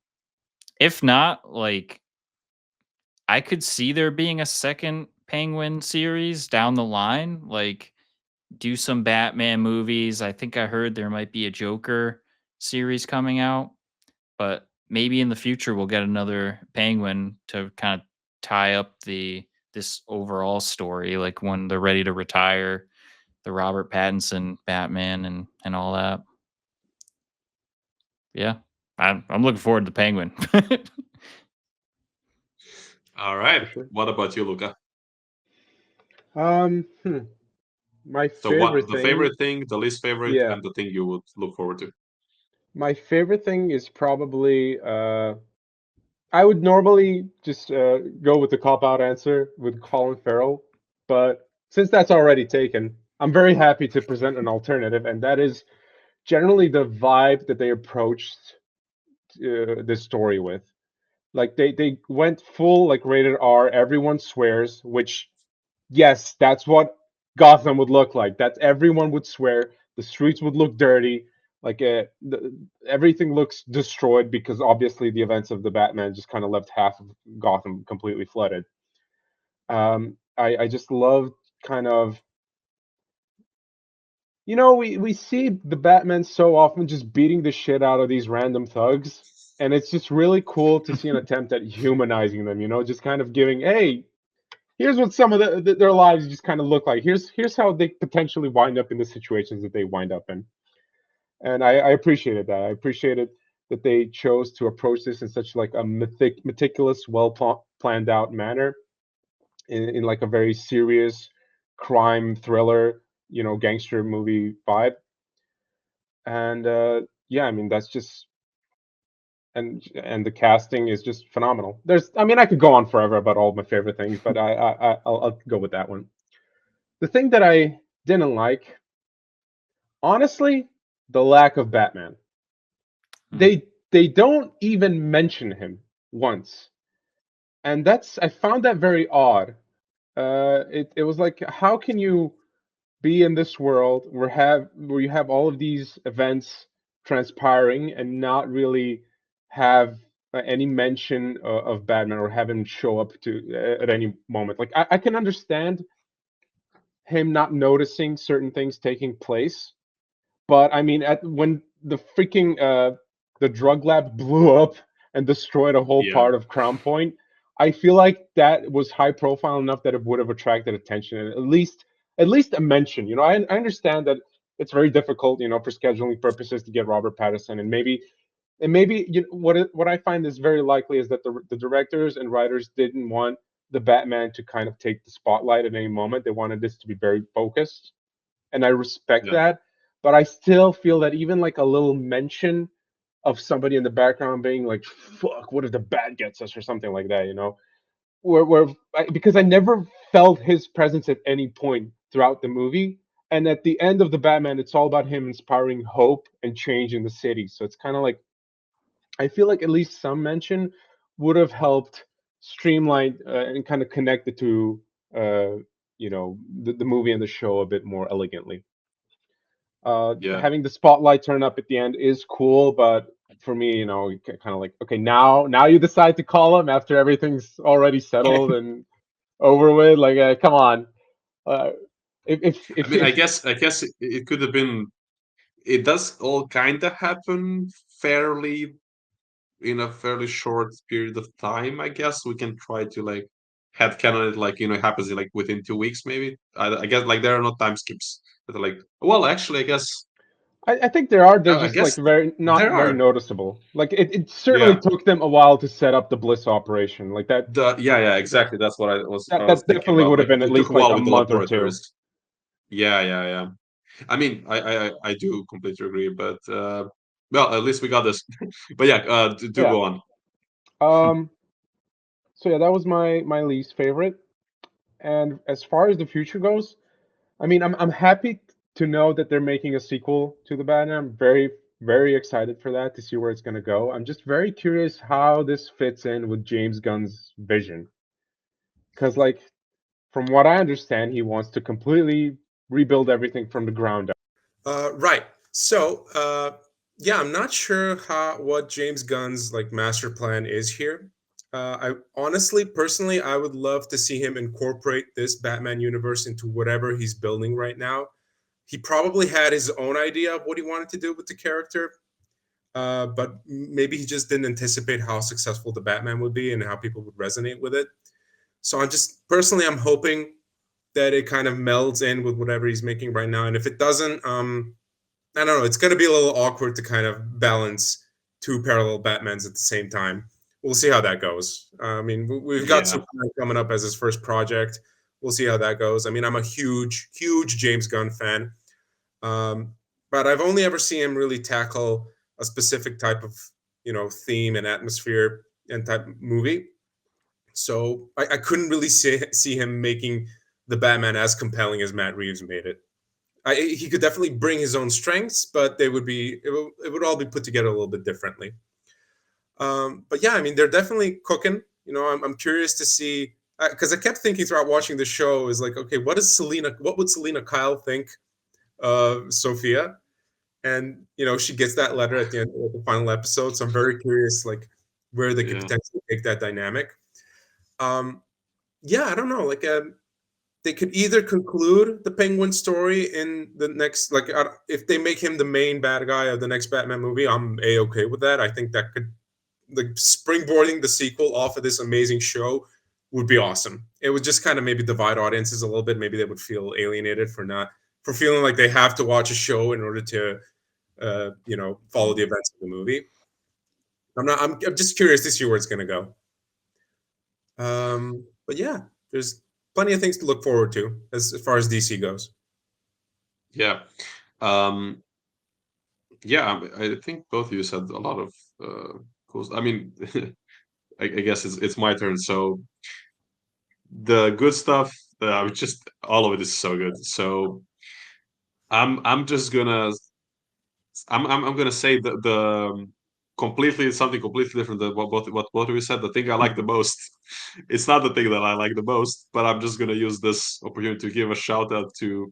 B: If not, like I could see there being a second Penguin series down the line, like do some Batman movies. I think I heard there might be a Joker series coming out, but maybe in the future we'll get another Penguin to kind of tie up the this overall story, like when they're ready to retire the Robert Pattinson Batman and all that. Yeah, I'm looking forward to the Penguin.
A: All
C: For
A: right.
C: sure.
A: What about you, Luca?
C: Um, hmm, my
A: So what
C: favorite
A: the
C: thing,
A: favorite thing, the least favorite,
C: yeah,
A: and the thing you would look forward to?
C: my favorite thing is probably I would normally just go with the cop out answer with Colin Farrell, but since that's already taken, I'm very happy to present an alternative, and that is generally the vibe that they approached this story with. Like they went full like rated R, everyone swears, which yes, that's what Gotham would look like. That everyone would swear, the streets would look dirty, like everything looks destroyed because obviously the events of the Batman just kind of left half of Gotham completely flooded. I just love kind of, we see the Batman so often just beating the shit out of these random thugs, and it's just really cool to see an attempt at humanizing them. Just kind of giving, hey, here's what some of their lives just kind of look like. Here's how they potentially wind up in the situations that they wind up in. And I appreciated that. I appreciated that they chose to approach this in such like a meticulous, planned out manner, in like a very serious crime thriller, gangster movie vibe. And yeah, I mean that's just and the casting is just phenomenal. I mean, I could go on forever about all of my favorite things, but I'll go with that one. The thing that I didn't like, honestly, the lack of Batman.
B: Hmm.
C: They don't even mention him once, and I found that very odd. It was like, how can you be in this world where you have all of these events transpiring and not really have any mention of Batman or have him show up to at any moment? Like I can understand him not noticing certain things taking place. But I mean, when the freaking the drug lab blew up and destroyed a whole
A: Yeah.
C: part of Crown Point, I feel like that was high profile enough that it would have attracted attention and at least a mention. I understand that it's very difficult, for scheduling purposes to get Robert Pattinson, and maybe what I find is very likely is that the directors and writers didn't want the Batman to kind of take the spotlight at any moment. They wanted this to be very focused, and I respect
A: Yeah.
C: that. But I still feel that even like a little mention of somebody in the background being like, "Fuck, what if the bat gets us?" or something like that, because I never felt his presence at any point throughout the movie. And at the end of the Batman, it's all about him inspiring hope and change in the city. So it's kind of like I feel like at least some mention would have helped streamline and kind of connect the two, uh, the movie and the show a bit more elegantly.
A: Yeah.
C: Having the spotlight turn up at the end is cool, but for me, kind of like, okay, now you decide to call him after everything's already settled and over with. Like, come on. Uh,
A: I mean, I
C: if
A: guess I guess it could have been. It does all kind of happen fairly in a fairly short period of time. I guess we can try to like headcanon it, like it happens in like within 2 weeks maybe. I guess like there are no time skips that are like. Well, actually, I guess
C: I think there are, they're
A: I
C: just like
A: guess
C: very not
A: there
C: very
A: are.
C: noticeable. Like it certainly
A: Yeah.
C: took them a while to set up the Bliss operation. Like that
A: Yeah, exactly. That's what
C: that,
A: I was
C: that
A: thinking
C: definitely
A: about.
C: would have
A: Like
C: been at
A: it took
C: least
A: a
C: like
A: while
C: a
A: with the
C: month or two.
A: laboratories. Yeah. I mean, I do completely agree, but well, at least we got this. But yeah, do
C: Yeah.
A: go on.
C: Um. So yeah, that was my least favorite. And as far as the future goes, I mean, I'm happy to know that they're making a sequel to the Batman. I'm very excited for that to see where it's gonna go. I'm just very curious how this fits in with James Gunn's vision, because like from what I understand, he wants to completely rebuild everything from the ground up.
D: Right. So, yeah, I'm not sure what James Gunn's like master plan is here. I honestly, personally, I would love to see him incorporate this Batman universe into whatever he's building right now. He probably had his own idea of what he wanted to do with the character, but maybe he just didn't anticipate how successful the Batman would be and how people would resonate with it. So I'm just personally, I'm hoping that it kind of melds in with whatever he's making right now. And if it doesn't, I don't know, it's going to be a little awkward to kind of balance two parallel Batmans at the same time. We'll see how that goes. I mean, we've got
A: Yeah.
D: Superman coming up as his first project. We'll see how that goes. I mean, I'm a huge James Gunn fan, but I've only ever seen him really tackle a specific type of theme and atmosphere and type of movie. So I couldn't really see him making the Batman as compelling as Matt Reeves made it. He could definitely bring his own strengths, but it would all be put together a little bit differently. But yeah, I mean, they're definitely cooking. I'm curious to see, because I kept thinking throughout watching the show is like, okay, what would Selena Kyle think of Sophia? And she gets that letter at the end of the final episode, so I'm very curious, like where they could
A: Yeah.
D: potentially take that dynamic. Yeah, I don't know, like they could either conclude the Penguin story in the next, like if they make him the main bad guy of the next Batman movie, I'm a-okay with that. I think that could, like, springboarding the sequel off of this amazing show would be awesome. It would just kind of maybe divide audiences a little bit. Maybe they would feel alienated for feeling like they have to watch a show in order to follow the events of the movie. I'm just curious to see where it's going to go. But yeah, there's plenty of things to look forward to as far as DC goes.
A: Yeah. Yeah, I think both of you said a lot of cool. I mean, I guess it's my turn. So the good stuff, just all of it is so good. So I'm just gonna I'm gonna say the completely something completely different than what we said. The thing I like the most, it's not the thing that I like the most, but I'm just gonna use this opportunity to give a shout out to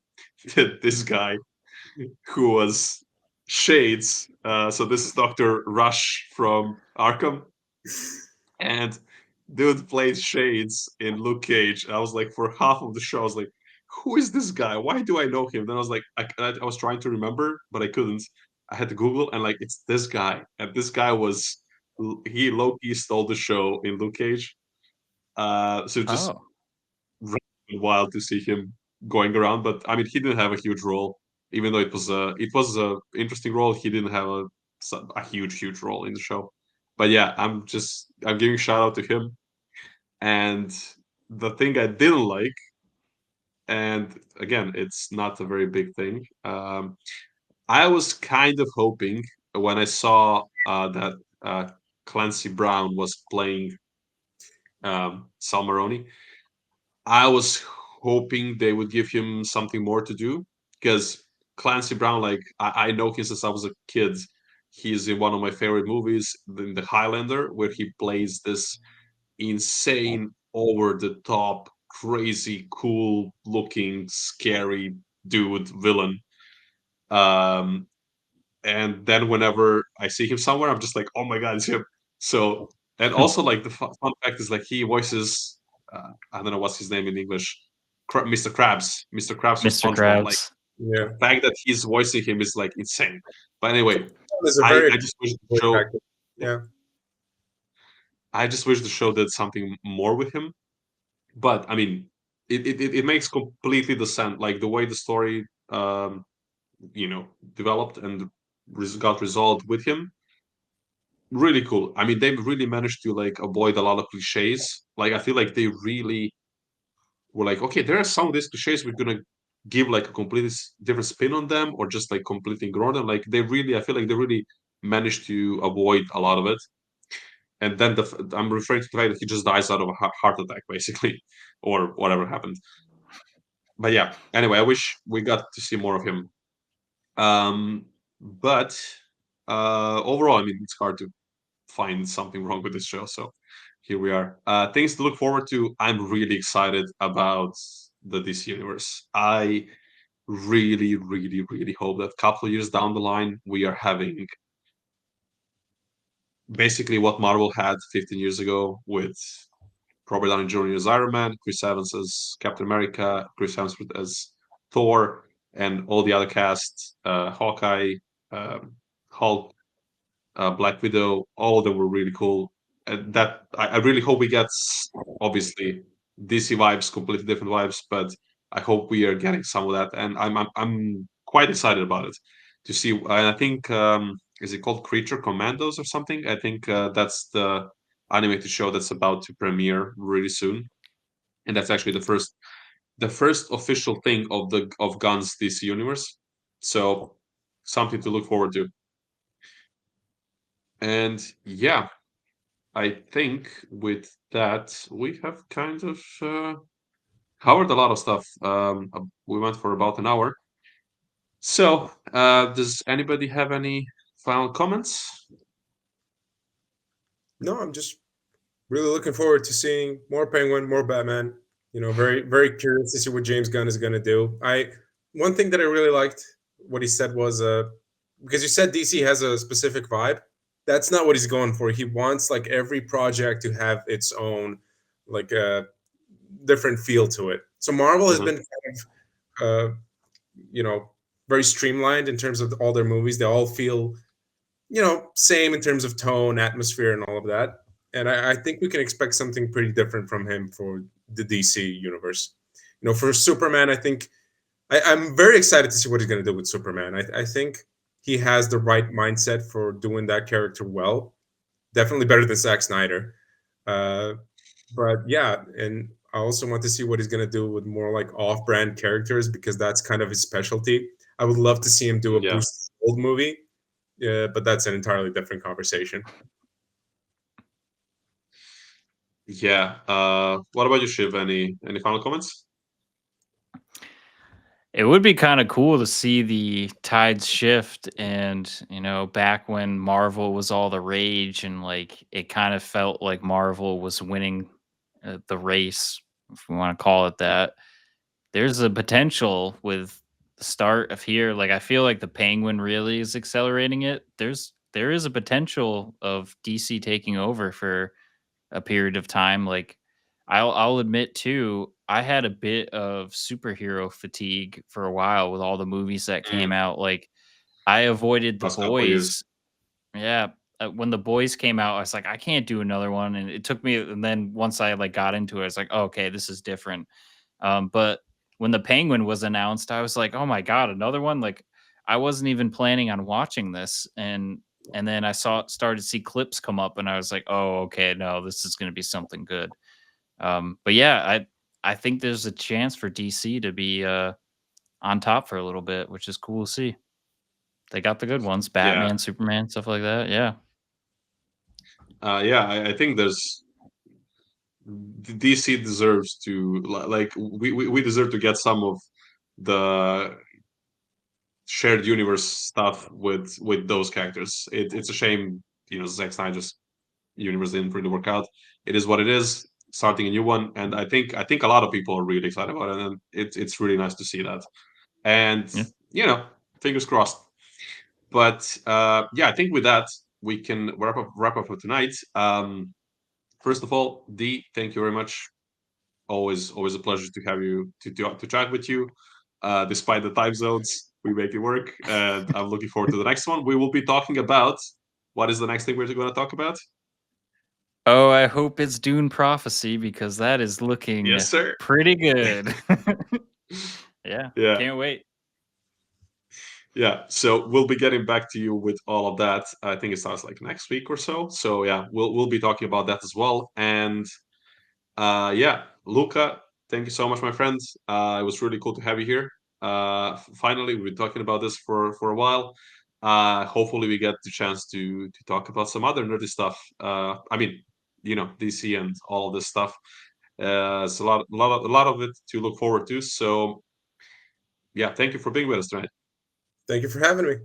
A: this guy who was Shades. So this is Dr. Rush from Arkham, and dude played Shades in Luke Cage. I was like, for half of the show, I was like, who is this guy? Why do I know him? Then I was like, I was trying to remember, but I couldn't. I had to Google, and like, it's this guy. And this guy was, he low-key stole the show in Luke Cage. So just
B: Oh,
A: really wild to see him going around. But I mean, he didn't have a huge role, even though it was a interesting role. He didn't have a huge role in the show. But yeah, I'm giving shout out to him. And the thing I didn't like, and again, it's not a very big thing. I was kind of hoping when I saw that Clancy Brown was playing Sal Maroni, I was hoping they would give him something more to do, because Clancy Brown, like I know him since I was a kid. He's in one of my favorite movies, in The Highlander, where he plays this insane, over the top, crazy, cool looking, scary dude villain. Um, and then whenever I see him somewhere, I'm just like, oh my god, it's him. So, and also like the fun fact is like he voices, I don't know what's his name in English, Mr. Krabs, Mr. Krabs from
B: Mr.
A: SpongeBob. Like
B: Krabs.
D: Yeah,
A: the fact that he's voicing him is like insane. But anyway,
D: it's a very
A: I just wish the
D: voice
A: show,
D: actor. Yeah,
A: I just wish the show did something more with him. But I mean, it makes completely the sense, like the way the story developed and got resolved with him. Really cool. I mean, they really managed to like avoid a lot of cliches. Like I feel like they really were like, okay, there are some of these cliches we're gonna give like a completely different spin on them, or just like completely ignore them. Like they really, I feel like they really managed to avoid a lot of it. And then I'm referring to the fact that he just dies out of a heart attack, basically, or whatever happened. but yeah. Anyway, I wish we got to see more of him. But overall, I mean, it's hard to find something wrong with this show. So here we are. Things to look forward to. I'm really excited about the DC universe. I really, really, really hope that a couple of years down the line, we are having basically what Marvel had 15 years ago with Robert Downey Jr. as Iron Man, Chris Evans as Captain America, Chris Hemsworth as Thor, and all the other cast, Hawkeye, Hulk, Black Widow, all of them were really cool. And that I really hope we get obviously DC vibes, completely different vibes, but I hope we are getting some of that, and I'm quite excited about it to see. And I think is it called Creature Commandos or something? I think that's the animated show that's about to premiere really soon, and that's actually the first official thing of Guns DC universe. So something to look forward to. And yeah, I think with that we have kind of covered a lot of stuff. We went for about an hour. So, does anybody have any final comments?
D: No, I'm just really looking forward to seeing more Penguin, more Batman. Very very curious to see what James Gunn is going to do. I One thing that I really liked what he said was because you said DC has a specific vibe. That's not what he's going for. He wants like every project to have its own like different feel to it. So Marvel has
A: Mhm.
D: been kind of you know very streamlined in terms of all their movies. They all feel same in terms of tone, atmosphere, and all of that. And I think we can expect something pretty different from him for the DC universe. For Superman, I think I'm very excited to see what he's going to do with Superman. I think he has the right mindset for doing that character well. Definitely better than Zack Snyder. Uh, but yeah, and I also want to see what he's going to do with more like off-brand characters because that's kind of his specialty. I would love to see him do a
A: Yeah,
D: Bruce Old movie, yeah, but that's an entirely different conversation.
A: yeah. What about you, Shiv? Any final comments?
B: It would be kind of cool to see the tides shift and, back when Marvel was all the rage and like it kind of felt like Marvel was winning the race, if we want to call it that. There's a potential with the start of here. Like I feel like the Penguin really is accelerating it. There is a potential of DC taking over for a period of time. Like I'll admit too, I had a bit of superhero fatigue for a while with all the movies that came
A: Mm,
B: out. Like I avoided the
A: last couple of years.
B: boys. Yeah, when the boys came out, I was like, I can't do another one, and it took me. And then once I like got into it, I was like, oh, okay, this is different. But when the Penguin was announced, I was like, oh my god, another one! Like I wasn't even planning on watching this, and then I started to see clips come up, and I was like, oh, okay, no, this is going to be something good. But yeah, I think there's a chance for DC to be on top for a little bit, which is cool to see. They got the good ones,
A: Yeah,
B: Batman, Superman, stuff like that. Yeah.
A: yeah. I think there's DC deserves to like we deserve to get some of the shared universe stuff with those characters. It's a shame, Zack Snyder's universe didn't really work out. It is what it is. Starting a new one, and I think a lot of people are really excited about it, and it's really nice to see that. And
B: Yeah.
A: fingers crossed. But yeah, I think with that we can wrap up for tonight. First of all, D, thank you very much. Always a pleasure to have you to chat with you. Despite the time zones, we make it work, and I'm looking forward to the next one. We will be talking about what is the next thing we're going to talk about.
B: Oh, I hope it's Dune Prophecy because that is
A: Yes,
B: looking
A: sir.
B: pretty good. Yeah,
A: Yeah.
B: can't wait.
A: Yeah, so we'll be getting back to you with all of that. I think it starts like next week or so. So yeah, we'll be talking about that as well. And yeah, Luca, thank you so much, my friend. It was really cool to have you here. Finally, we've been talking about this for a while. Hopefully, we get the chance to talk about some other nerdy stuff. I mean, DC and all this stuff. It's a lot of it to look forward to. So yeah, thank you for being with us tonight.
D: Thank you for having me.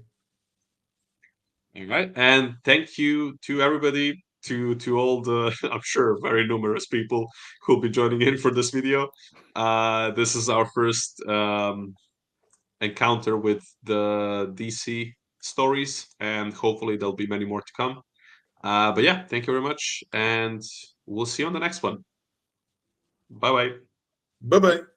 A: All right, and thank you to everybody, to all the I'm sure very numerous people who'll be joining in for this video. This is our first encounter with the DC stories, and hopefully there'll be many more to come. But yeah, thank you very much, and we'll see you on the next one. Bye bye.
D: Bye bye.